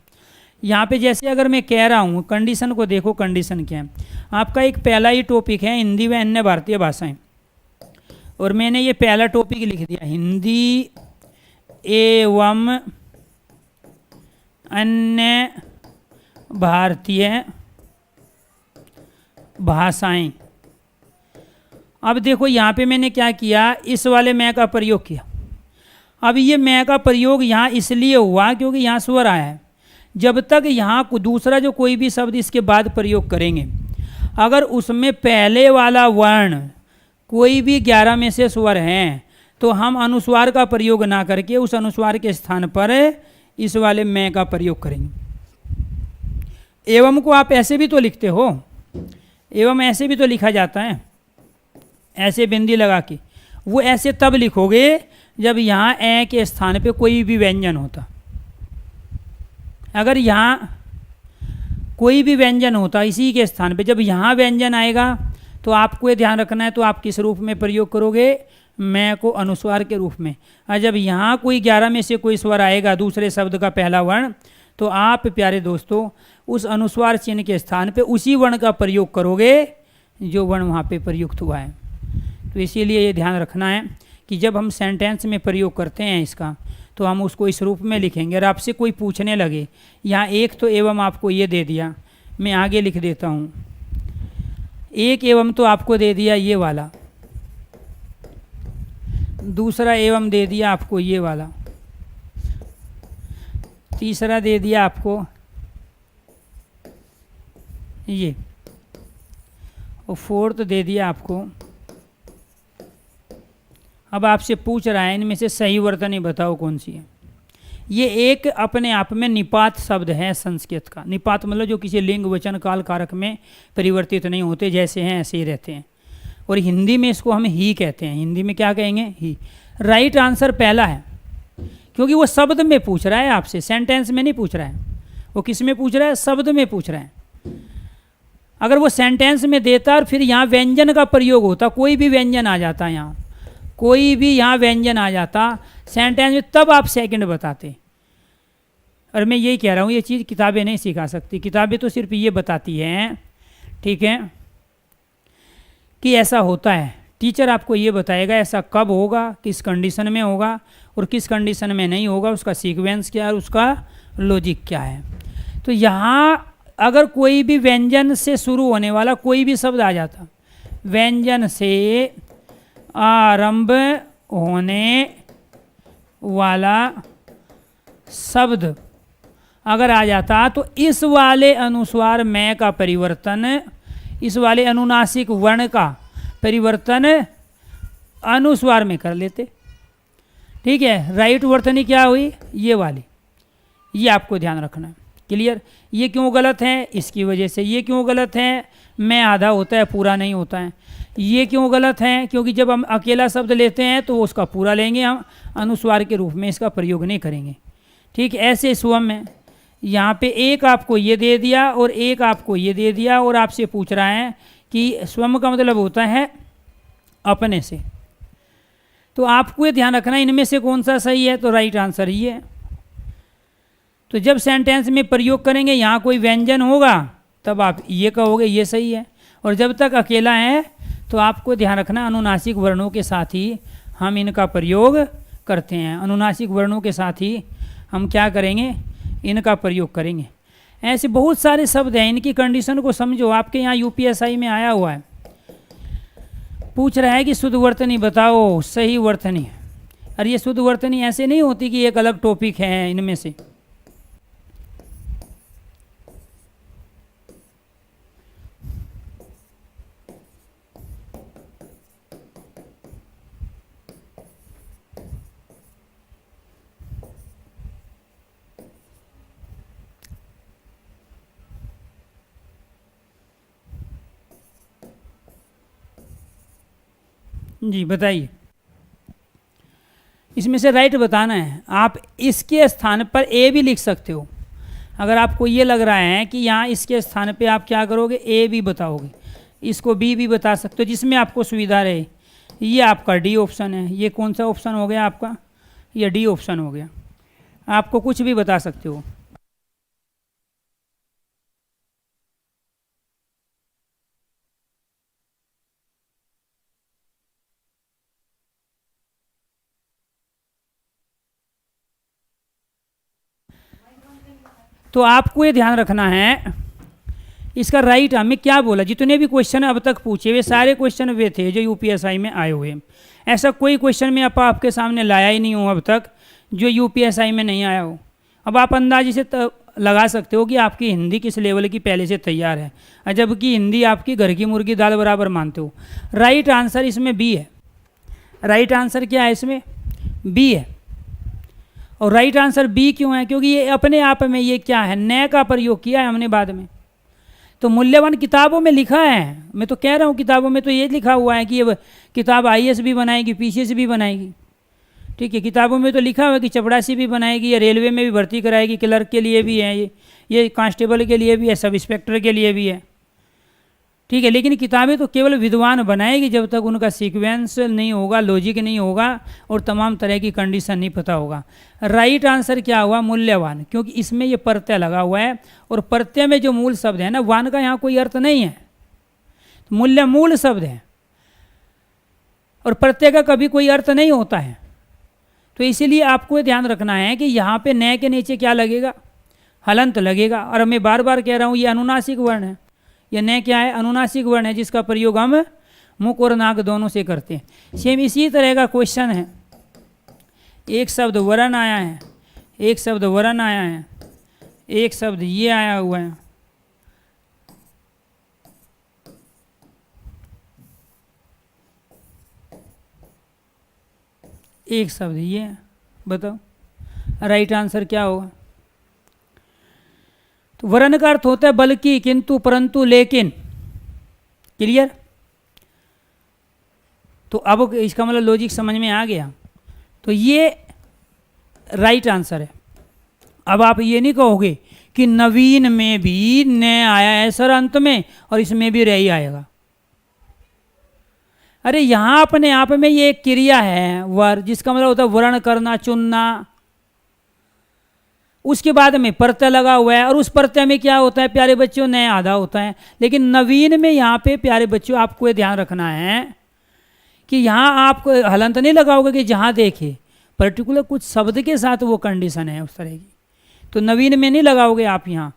यहाँ पे जैसे अगर मैं कह रहा हूँ, कंडीशन को देखो, कंडीशन क्या है। आपका एक पहला ही टॉपिक है हिंदी व अन्य भारतीय भाषाएं, और मैंने ये पहला टॉपिक लिख दिया हिंदी एवं अन्य भारतीय भाषाएं। अब देखो यहाँ पे मैंने क्या किया, इस वाले मैं का प्रयोग किया। अब ये मैं का प्रयोग यहाँ इसलिए हुआ क्योंकि यहाँ स्वर आया है। जब तक यहाँ दूसरा जो कोई भी शब्द इसके बाद प्रयोग करेंगे, अगर उसमें पहले वाला वर्ण कोई भी 11 में से स्वर हैं, तो हम अनुस्वार का प्रयोग ना करके उस अनुस्वार के स्थान पर इस वाले मैं का प्रयोग करेंगे। एवं को आप ऐसे भी तो लिखते हो, एवं ऐसे भी तो लिखा जाता है, ऐसे बिंदी लगा के। वो ऐसे तब लिखोगे जब यहाँ ए के स्थान पे कोई भी व्यंजन होता। अगर यहाँ कोई भी व्यंजन होता इसी के स्थान पे, जब यहाँ व्यंजन आएगा तो आपको ये ध्यान रखना है, तो आप किस रूप में प्रयोग करोगे, मैं को अनुस्वार के रूप में। और जब यहाँ कोई 11 में से कोई स्वर आएगा दूसरे शब्द का पहला वर्ण, तो आप प्यारे दोस्तों उस अनुस्वार चिन्ह के स्थान पे उसी वर्ण का प्रयोग करोगे जो वर्ण वहाँ पे प्रयुक्त हुआ है। तो इसीलिए ये ध्यान रखना है कि जब हम सेंटेंस में प्रयोग करते हैं इसका, तो हम उसको इस रूप में लिखेंगे। और आपसे कोई पूछने लगे, यहाँ एक तो एवं आपको ये दे दिया, मैं आगे लिख देता हूँ, एक एवं तो आपको दे दिया ये वाला, दूसरा एवं दे दिया आपको ये वाला, तीसरा दे दिया आपको ये, और फोर्थ दे दिया आपको। अब आपसे पूछ रहा है इनमें से सही वर्तनी बताओ कौन सी है। ये एक अपने आप में निपात शब्द है संस्कृत का। निपात मतलब जो किसी लिंग वचन काल कारक में परिवर्तित नहीं होते, जैसे हैं ऐसे ही रहते हैं। और हिंदी में इसको हम ही कहते हैं। हिंदी में क्या कहेंगे? ही। राइट आंसर पहला है, क्योंकि वो शब्द में पूछ रहा है आपसे, सेंटेंस में नहीं पूछ रहा है। वो किस में पूछ रहा है? शब्द में पूछ रहा है। अगर वो सेंटेंस में देता और फिर यहाँ व्यंजन का प्रयोग होता, कोई भी व्यंजन आ जाता, यहाँ कोई भी यहाँ व्यंजन आ जाता सेंटेंस में, तब आप सेकंड बताते। और मैं यही कह रहा हूँ, ये चीज़ किताबें नहीं सिखा सकती। किताबें तो सिर्फ ये बताती हैं, ठीक है, कि ऐसा होता है। टीचर आपको ये बताएगा ऐसा कब होगा, किस कंडीशन में होगा और किस कंडीशन में नहीं होगा, उसका सीक्वेंस क्या है, उसका लॉजिक क्या है। तो यहाँ अगर कोई भी व्यंजन से शुरू होने वाला कोई भी शब्द आ जाता, व्यंजन से आरंभ होने वाला शब्द अगर आ जाता, तो इस वाले अनुस्वार में का परिवर्तन, इस वाले अनुनासिक वर्ण का परिवर्तन अनुस्वार में कर लेते। ठीक है, राइट वर्तनी क्या हुई? ये वाली। ये आपको ध्यान रखना है। क्लियर? ये क्यों गलत है? इसकी वजह से। ये क्यों गलत है? मैं आधा होता है, पूरा नहीं होता है। ये क्यों गलत है? क्योंकि जब हम अकेला शब्द लेते हैं तो उसका पूरा लेंगे, हम अनुस्वार के रूप में इसका प्रयोग नहीं करेंगे। ठीक, ऐसे स्वम में यहाँ पे एक आपको ये दे दिया और एक आपको ये दे दिया, और आपसे पूछ रहा है कि स्वम का मतलब होता है अपने से। तो आपको ये ध्यान रखना इनमें से कौन सा सही है, तो राइट आंसर ही है। तो जब सेंटेंस में प्रयोग करेंगे यहाँ कोई व्यंजन होगा तब आप ये कहोगे ये सही है, और जब तक अकेला है तो आपको ध्यान रखना अनुनासिक वर्णों के साथ ही हम इनका प्रयोग करते हैं। अनुनासिक वर्णों के साथ ही हम क्या करेंगे? इनका प्रयोग करेंगे। ऐसे बहुत सारे शब्द हैं, इनकी कंडीशन को समझो। आपके यहाँ यूपीएसआई में आया हुआ है, पूछ रहा है कि शुद्ध वर्तनी बताओ, सही वर्तनी। और ये शुद्ध वर्तनी ऐसे नहीं होती कि एक अलग टॉपिक है इनमें से। जी बताइए, इसमें से राइट बताना है। आप इसके स्थान पर ए भी लिख सकते हो। अगर आपको ये लग रहा है कि यहाँ इसके स्थान पे आप क्या करोगे? ए भी बताओगे, इसको बी भी बता सकते हो, जिसमें आपको सुविधा रहे। ये आपका डी ऑप्शन है। ये कौन सा ऑप्शन हो गया आपका? ये डी ऑप्शन हो गया। आपको कुछ भी बता सकते हो। तो आपको ये ध्यान रखना है इसका राइट हमें क्या बोला। जितने भी क्वेश्चन अब तक पूछे वे सारे क्वेश्चन वे थे जो यूपीएसआई में आए हुए हैं। ऐसा कोई क्वेश्चन मैं आपके सामने लाया ही नहीं हूँ अब तक जो यूपीएसआई में नहीं आया हो। अब आप अंदाजे से लगा सकते हो कि आपकी हिंदी किस लेवल की पहले से तैयार है, जबकि हिंदी आपकी घर की मुर्गी दाल बराबर मानते हो। राइट आंसर इसमें बी है। राइट आंसर क्या है इसमें? बी है। और राइट आंसर बी क्यों है? क्योंकि ये अपने आप में ये क्या है? नए का प्रयोग किया है हमने बाद में। तो मूल्यवान किताबों में लिखा है, मैं तो कह रहा हूँ किताबों में तो ये लिखा हुआ है कि ये किताब आईएएस भी बनाएगी, पीसीएस भी बनाएगी। ठीक है, किताबों में तो लिखा हुआ है कि चपरासी भी बनाएगी, या रेलवे में भी भर्ती कराएगी, क्लर्क के लिए भी है, ये कांस्टेबल के लिए भी है, सब इंस्पेक्टर के लिए भी है। ठीक है, लेकिन किताबें तो केवल विद्वान बनाएगी जब तक उनका सीक्वेंस नहीं होगा, लॉजिक नहीं होगा और तमाम तरह की कंडीशन नहीं पता होगा। राइट आंसर क्या हुआ? मूल्यवान, क्योंकि इसमें ये प्रत्यय लगा हुआ है, और प्रत्यय में जो मूल शब्द है ना, वान का यहाँ कोई अर्थ नहीं है। मूल्य मूल शब्द है और प्रत्यय का कभी कोई अर्थ नहीं होता है। तो इसीलिए आपको ध्यान रखना है कि यहाँ पे नए के नीचे क्या लगेगा? हलंत लगेगा। और मैं बार बार कह रहा हूँ ये अनुनासिक वर्ण है। यह नए क्या है? अनुनासिक वर्ण है, जिसका प्रयोग हम मुख और नाक दोनों से करते हैं। सेम इसी तरह का क्वेश्चन है। एक शब्द वरण आया है, एक शब्द वरण आया है, एक शब्द ये आया हुआ है। एक शब्द ये है। बताओ राइट आंसर क्या होगा? तो वरन का अर्थ होता है बल्कि, किंतु, परंतु, लेकिन। क्लियर? तो अब इसका मतलब लॉजिक समझ में आ गया। तो ये राइट आंसर है। अब आप ये नहीं कहोगे कि नवीन में भी न आया है सर अंत में और इसमें भी रही आएगा। अरे यहां अपने आप में ये एक क्रिया है वर, जिसका मतलब होता है वर्ण करना, चुनना। उसके बाद में प्रत्यय लगा हुआ है और उस प्रत्यय में क्या होता है प्यारे बच्चों? नए आधा होता है। लेकिन नवीन में यहाँ पे प्यारे बच्चों आपको ये ध्यान रखना है कि यहाँ आप हलंत नहीं लगाओगे कि जहाँ देखे, पर्टिकुलर कुछ शब्द के साथ वो कंडीशन है उस तरह की। तो नवीन में नहीं लगाओगे आप यहाँ,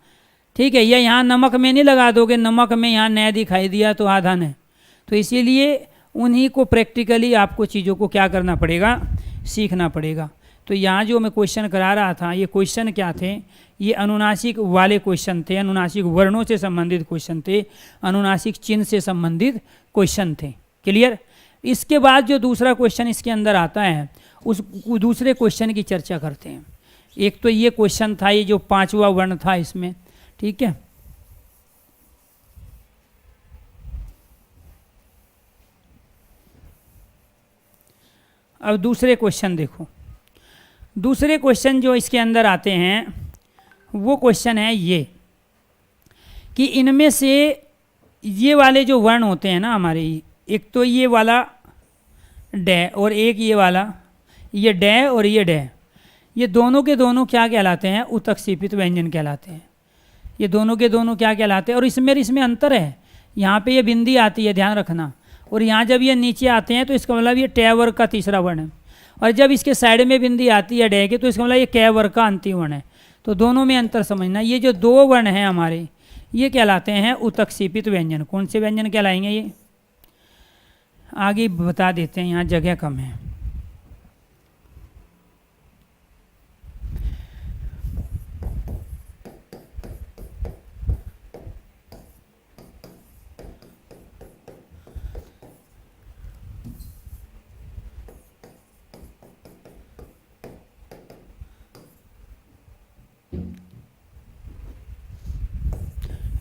ठीक है? या यहाँ नमक में नहीं लगा दोगे, नमक में यहाँ नया दिखाई दिया तो आधा न। तो इसीलिए उन्हीं को प्रैक्टिकली आपको चीज़ों को क्या करना पड़ेगा? सीखना पड़ेगा। तो यहाँ जो मैं क्वेश्चन करा रहा था, ये क्वेश्चन क्या थे? ये अनुनासिक वाले क्वेश्चन थे, अनुनासिक वर्णों से संबंधित क्वेश्चन थे, अनुनासिक चिन्ह से संबंधित क्वेश्चन थे। क्लियर? इसके बाद जो दूसरा क्वेश्चन इसके अंदर आता है, उस दूसरे क्वेश्चन की चर्चा करते हैं। एक तो ये क्वेश्चन था, ये जो 5वां वर्ण था इसमें, ठीक है? अब दूसरे क्वेश्चन देखो। दूसरे क्वेश्चन जो इसके अंदर आते हैं वो क्वेश्चन है ये कि इनमें से ये वाले जो वर्ण होते हैं ना हमारे, एक तो ये वाला डे और एक ये वाला, ये डे और ये डे, ये दोनों के दोनों क्या कहलाते हैं? उत्क्षेपित व्यंजन कहलाते हैं। ये दोनों के दोनों क्या कहलाते हैं? और इसमें अंतर है। यहाँ पे ये बिंदी आती है, ध्यान रखना, और यहाँ जब ये नीचे आते हैं तो इसका मतलब ये टे वर्ग का तीसरा वर्ण है। और जब इसके साइड में बिंदी आती है डे के तो इसका मतलब ये कै वर्ग का अंतिम वर्ण है। तो दोनों में अंतर समझना। ये जो दो वर्ण हैं हमारे, ये कहलाते हैं उत्क्षेपित व्यंजन। कौन से व्यंजन कहलाएंगे? ये आगे बता देते हैं, यहाँ जगह कम है।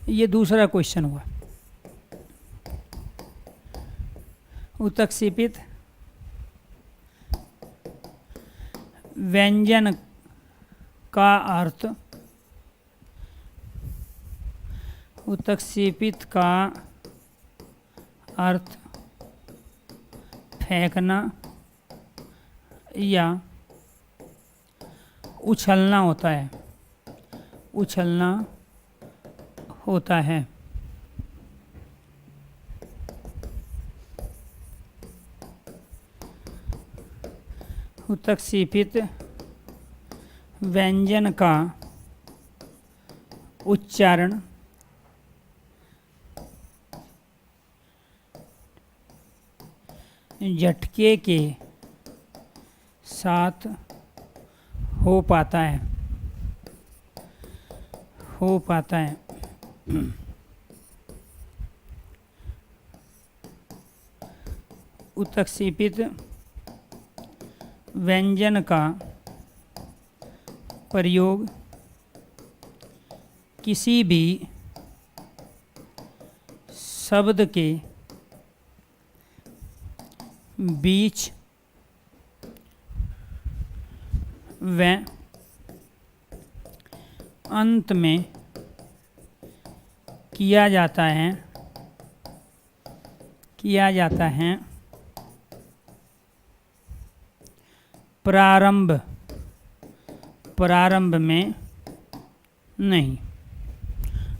ये दूसरा क्वेश्चन हुआ। उत्क्षेपित व्यंजन का अर्थ, उत्क्षेपित का अर्थ फेंकना या उछलना होता है। उछलना होता है। उत्क्षेपित व्यंजन का उच्चारण झटके के साथ हो पाता है। हो पाता है। उत्क्षेपित व्यंजन का प्रयोग किसी भी शब्द के बीच व अंत में किया जाता है। प्रारंभ में नहीं।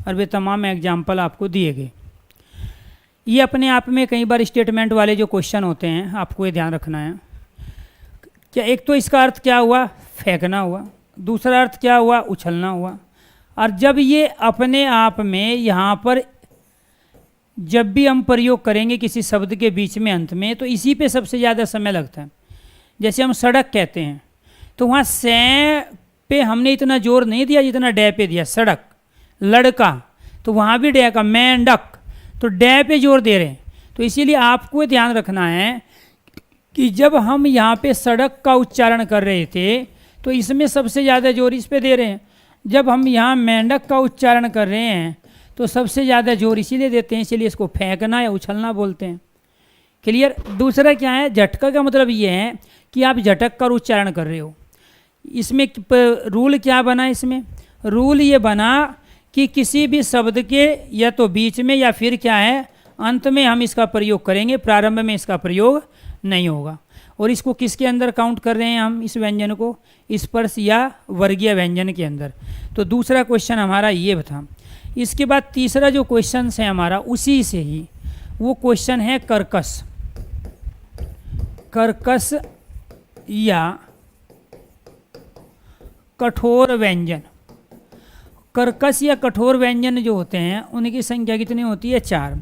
और वे तमाम एग्जाम्पल आपको दिए गए। ये अपने आप में कई बार स्टेटमेंट वाले जो क्वेश्चन होते हैं आपको ये ध्यान रखना है। क्या एक तो इसका अर्थ क्या हुआ? फेंकना हुआ। दूसरा अर्थ क्या हुआ? उछलना हुआ। और जब ये अपने आप में यहाँ पर जब भी हम प्रयोग करेंगे किसी शब्द के बीच में अंत में, तो इसी पे सबसे ज़्यादा समय लगता है। जैसे हम सड़क कहते हैं तो वहाँ से पे हमने इतना जोर नहीं दिया जितना डे पे दिया। सड़क, लड़का, तो वहाँ भी डे का। मेंढक, तो डे पे जोर दे रहे हैं। तो इसीलिए आपको ध्यान रखना है कि जब हम यहाँ पे सड़क का उच्चारण कर रहे थे तो इसमें सबसे ज़्यादा जोर इस पे दे रहे हैं। जब हम यहाँ मेंढक का उच्चारण कर रहे हैं तो सबसे ज़्यादा जोर इसीलिए देते हैं, इसीलिए इसको फेंकना या उछलना बोलते हैं। क्लियर। दूसरा क्या है, झटका का मतलब ये है कि आप झटक कर उच्चारण कर रहे हो। इसमें रूल क्या बना, इसमें रूल ये बना कि किसी भी शब्द के या तो बीच में या फिर क्या है अंत में हम इसका प्रयोग करेंगे, प्रारंभ में इसका प्रयोग नहीं होगा। और इसको किसके अंदर काउंट कर रहे हैं हम, इस व्यंजन को स्पर्श या वर्गीय व्यंजन के अंदर। तो दूसरा क्वेश्चन हमारा ये था। इसके बाद तीसरा जो क्वेश्चन है हमारा उसी से ही, वो क्वेश्चन है कर्कश। कर्कश या कठोर व्यंजन। कर्कश या कठोर व्यंजन जो होते हैं उनकी संख्या कितनी होती है, 4।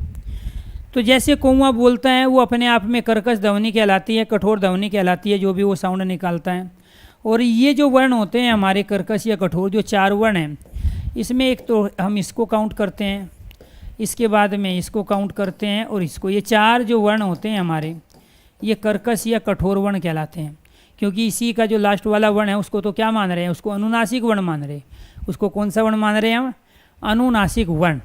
तो जैसे कौवा बोलता है वो अपने आप में कर्कश ध्वनि कहलाती है, कठोर ध्वनि कहलाती है, जो भी वो साउंड निकालता है। और ये जो वर्ण होते हैं हमारे कर्कश या कठोर, जो 4 वर्ण हैं, इसमें एक तो हम इसको काउंट करते हैं, इसके बाद में इसको काउंट करते हैं और इसको। ये 4 जो वर्ण होते हैं हमारे, ये कर्कश या कठोर वर्ण कहलाते हैं। क्योंकि इसी का जो लास्ट वाला वर्ण है उसको तो क्या मान रहे हैं, उसको अनुनासिक वर्ण मान रहे हैं। उसको कौन सा वर्ण मान रहे हैं हम, अनुनासिक वर्ण।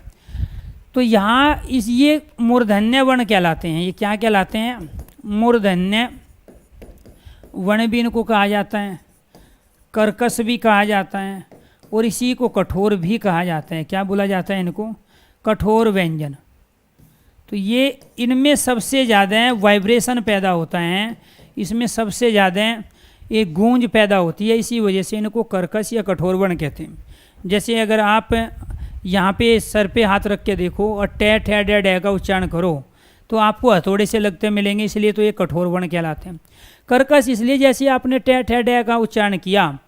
तो यहाँ ये मूर्धन्य वर्ण कहलाते हैं। ये क्या कहलाते हैं, मूर्धन्य वर्ण भी इनको कहा जाता है, कर्कश भी कहा जाता है, और इसी को कठोर भी कहा जाता है। क्या बोला जाता है इनको, कठोर व्यंजन। तो ये इनमें सबसे ज़्यादा वाइब्रेशन पैदा होता है, इसमें सबसे ज़्यादा एक गूंज पैदा होती है, इसी वजह से इनको कर्कश या कठोर वर्ण कहते हैं। जैसे अगर आप यहाँ पे सर पे हाथ रख के देखो और टे ठे डे डे का उच्चारण करो तो आपको हथौड़े से लगते मिलेंगे, इसलिए तो ये कठोर वर्ण कहलाते हैं। कर्कश इसलिए जैसे आपने टे ठे डे का उच्चारण किया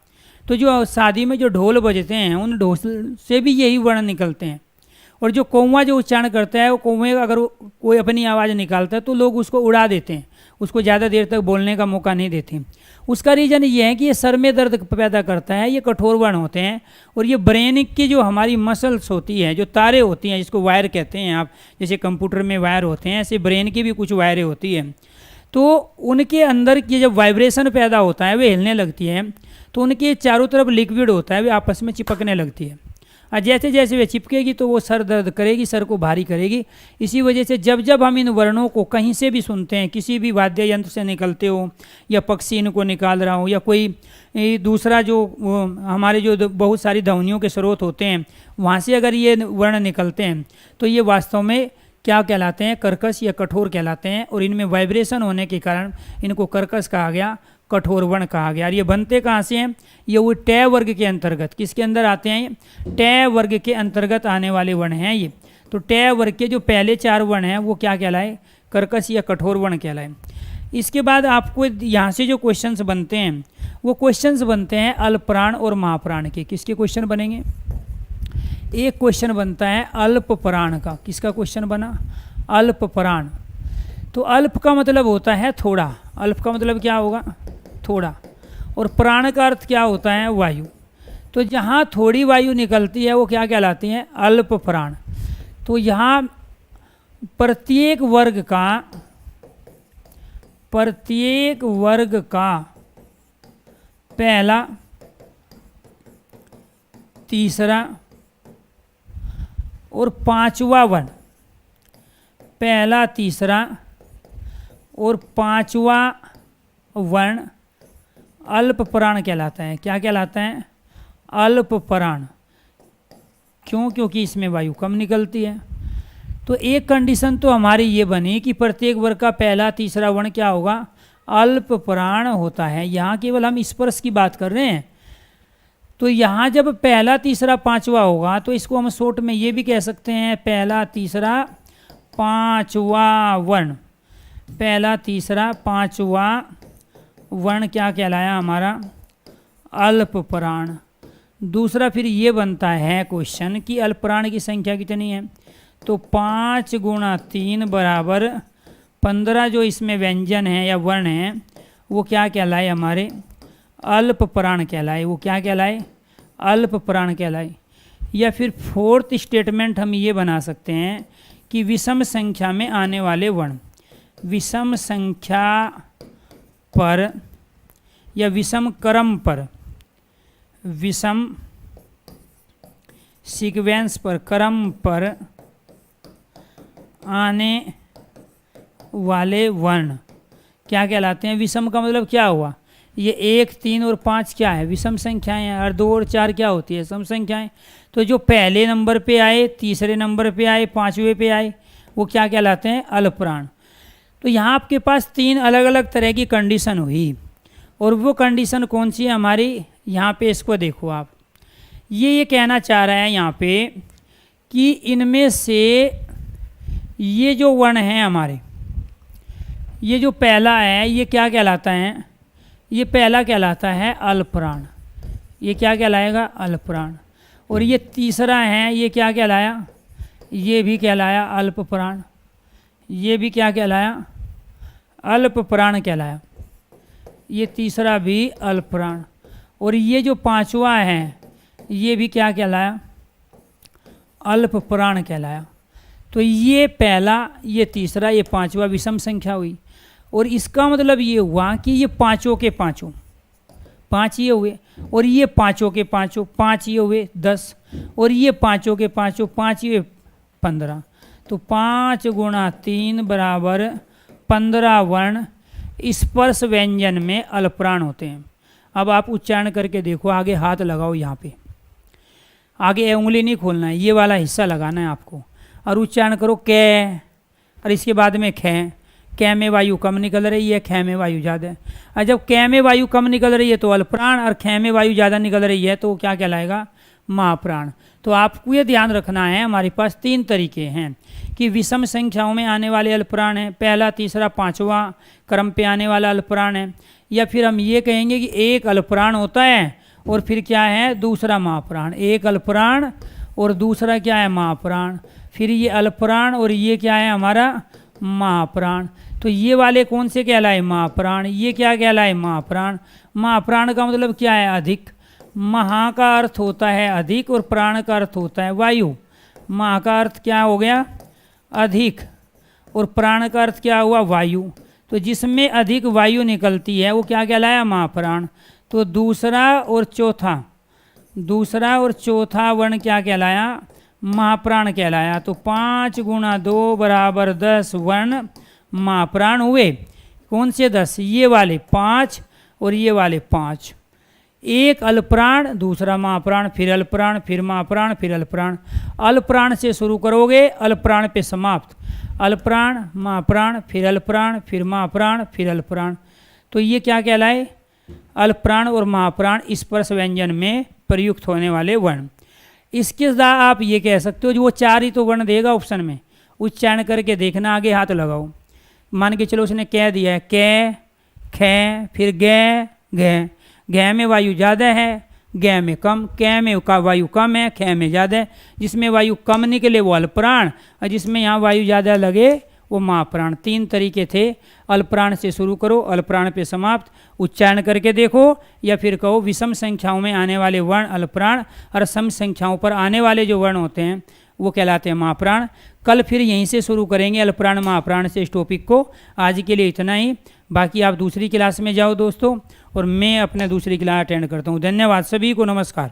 तो जो शादी में जो ढोल बजते हैं उन ढोल से भी यही वर्ण निकलते हैं। और जो कौवा जो उच्चारण करता है, वो कौवे अगर कोई अपनी आवाज़ निकालता है तो लोग उसको उड़ा देते हैं, उसको ज़्यादा देर तक बोलने का मौका नहीं देते। उसका रीज़न ये है कि ये सर में दर्द पैदा करता है, ये कठोर वर्ण होते हैं। और ये ब्रेन की जो हमारी मसल्स होती है, जो तारे होती हैं, जिसको वायर कहते हैं आप, जैसे कंप्यूटर में वायर होते हैं, ऐसे ब्रेन की भी कुछ वायरें होती हैं। तो उनके अंदर की जब वाइब्रेशन पैदा होता है, वे हिलने लगती है, तो उनके चारों तरफ लिक्विड होता है, वे आपस में चिपकने लगती है। और जैसे जैसे वे चिपकेगी तो वो सर दर्द करेगी, सर को भारी करेगी। इसी वजह से जब जब हम इन वर्णों को कहीं से भी सुनते हैं, किसी भी वाद्य यंत्र से निकलते हो, या पक्षी इनको निकाल रहा हो, या कोई दूसरा जो हमारे जो बहुत सारी ध्वनियों के स्रोत होते हैं, वहाँ से अगर ये वर्ण निकलते हैं तो ये वास्तव में क्या कहलाते हैं, कर्कश या कठोर कहलाते हैं। और इनमें वाइब्रेशन होने के कारण इनको कर्कश कहा गया, कठोर वर्ण कहा गया। और ये बनते कहाँ से हैं, ये वो टे वर्ग के अंतर्गत, किसके अंदर आते हैं, टे वर्ग के अंतर्गत आने वाले वर्ण हैं ये। तो टे वर्ग के जो पहले 4 वर्ण हैं वो क्या कहलाए, कर्कश या कठोर वर्ण कहलाए। इसके बाद आपको यहाँ से जो क्वेश्चंस बनते हैं वो क्वेश्चंस बनते हैं अल्पप्राण और महाप्राण के। किसके क्वेश्चन बनेंगे, एक क्वेश्चन बनता है अल्पप्राण का। किसका क्वेश्चन बना, अल्पप्राण। तो अल्प का मतलब होता है थोड़ा, अल्प का मतलब क्या होगा, थोड़ा। और प्राण का अर्थ क्या होता है, वायु। तो जहाँ थोड़ी वायु निकलती है वो क्या कहलाती है, अल्प प्राण। तो यहाँ प्रत्येक वर्ग का पहला, तीसरा और 5वां वर्ण, पहला, तीसरा और 5वां वर्ण अल्प प्राण कहलाता है। क्या कहलाता है, अल्प प्राण। क्यों, क्योंकि इसमें वायु कम निकलती है। तो एक कंडीशन तो हमारी ये बनी कि प्रत्येक वर्ग का पहला, तीसरा वर्ण क्या होगा, अल्प प्राण होता है। यहाँ केवल हम स्पर्श की बात कर रहे हैं। तो यहाँ जब पहला, तीसरा, 5वां होगा तो इसको हम शॉर्ट में ये भी कह सकते हैं, पहला, तीसरा, 5वां वर्ण। पहला, तीसरा, 5वां वर्ण क्या कहलाया हमारा, अल्प प्राण। दूसरा फिर ये बनता है क्वेश्चन कि अल्प प्राण की संख्या कितनी है, तो 5 गुणा 3 बराबर 15 जो इसमें व्यंजन है या वर्ण है वो क्या कहलाए, हमारे अल्प प्राण कहलाए। वो क्या कहलाए, अल्प प्राण कहलाए। या फिर 4th स्टेटमेंट हम ये बना सकते हैं कि विषम संख्या में आने वाले वर्ण, विषम संख्या पर या विषम क्रम पर, विषम सीक्वेंस पर, क्रम पर आने वाले वर्ण क्या कहलाते हैं? विषम का मतलब क्या हुआ? ये 1, 3 और 5 क्या है? विषम संख्याएं हैं। और 2 और 4 क्या होती है? सम संख्याएं। तो जो पहले नंबर पे आए, तीसरे नंबर पे आए, 5वें पे आए, वो क्या कहलाते हैं? अल्पप्राण। तो यहाँ आपके पास 3 अलग अलग तरह की कंडीशन हुई, और वो कंडीशन कौन सी है हमारी? यहाँ पे इसको देखो आप, ये कहना चाह रहा है यहाँ पे कि इनमें से ये जो वर्ण हैं हमारे, ये जो पहला है ये क्या कहलाता है? ये पहला कहलाता है अल्पप्राण। ये क्या कहलाएगा? अल्पप्राण। और ये तीसरा है, ये क्या कहलाया? ये भी कहलाया अल्पप्राण। ये भी क्या कहलाया? अल्पप्राण कहलाया। ये तीसरा भी अल्पप्राण। और ये जो 5वां है ये भी क्या कहलाया? अल्पप्राण कहलाया। तो ये पहला, ये तीसरा, ये 5वां विषम संख्या हुई। और इसका मतलब ये हुआ कि ये पाँचों के पाँचों, 5 ये हुए, और ये पाँचों के पाँचों, 5 ये हुए 10, और ये पाँचों के पाँचों, 5 ये 15। तो 5 × 3 = 15 वर्ण स्पर्श व्यंजन में अल्पप्राण होते हैं। अब आप उच्चारण करके देखो, आगे हाथ लगाओ, यहाँ पे आगे उंगली नहीं खोलना है, ये वाला हिस्सा लगाना है आपको, और उच्चारण करो कै, और इसके बाद में खे। कै में वायु कम निकल रही है, खे में वायु ज़्यादा है। और जब कै में वायु कम निकल रही है तो अल्पप्राण, और खे में वायु ज़्यादा निकल रही है तो क्या कहलाएगा? महाप्राण। तो आपको ये ध्यान रखना है, हमारे पास 3 तरीके हैं कि विषम संख्याओं में आने वाले अल्पप्राण हैं, पहला, तीसरा, 5वां क्रम पे आने वाला अल्पप्राण है। या फिर हम ये कहेंगे कि एक अल्पप्राण होता है और फिर क्या है? दूसरा महाप्राण। एक अल्पप्राण और दूसरा क्या है? महाप्राण। फिर ये अल्पप्राण और ये क्या है हमारा? महाप्राण। तो ये वाले कौन से कहलाए? महाप्राण। ये क्या कहलाए? महाप्राण। महाप्राण का मतलब क्या है? अधिक। महा का अर्थ होता है अधिक, और प्राण का अर्थ होता है वायु। महा का अर्थ क्या हो गया? अधिक। और प्राण का अर्थ क्या हुआ? वायु। तो जिसमें अधिक वायु निकलती है वो क्या कहलाया? महाप्राण। तो दूसरा और चौथा वर्ण क्या कहलाया? महाप्राण कहलाया। तो 5 × 2 = 10 वर्ण महाप्राण हुए। कौन से 10? ये वाले 5 और ये वाले 5। एक अल्पप्राण, दूसरा महाप्राण, फिर अल्पप्राण, फिर महाप्राण, फिर अल्पप्राण। अल्पप्राण से शुरू करोगे, अल्पप्राण पे समाप्त। अल्पप्राण, महाप्राण, फिर अल्पप्राण, फिर महाप्राण, फिर अल्पप्राण। तो ये क्या कहलाए? अल्पप्राण और महाप्राण स्पर्श व्यंजन में प्रयुक्त होने वाले वर्ण। इसके साथ आप ये कह सकते हो, जो वो 4 ही तो वर्ण देगा ऑप्शन में, उच्चारण करके देखना। आगे हाथ लगाओ, मान के चलो उसने कह दिया है कै, खे, फिर गे, घे। घे में वायु ज़्यादा है, गे में कम। कै में वायु कम है, खे में ज़्यादा है। जिसमें वायु कम निकले वो अल्पप्राण, और जिसमें यहाँ वायु ज़्यादा लगे वो महाप्राण। 3 तरीके थे। अल्पप्राण से शुरू करो, अल्पप्राण पे समाप्त, उच्चारण करके देखो, या फिर कहो विषम संख्याओं में आने वाले वर्ण अल्पप्राण, और सम संख्याओं पर आने वाले जो वर्ण होते हैं वो कहलाते हैं महाप्राण। कल फिर यहीं से शुरू करेंगे अल्पप्राण महाप्राण से इस टॉपिक को। आज के लिए इतना ही, बाकी आप दूसरी क्लास में जाओ दोस्तों, और मैं अपने दूसरी क्लास अटेंड करता हूँ। धन्यवाद सभी को, नमस्कार।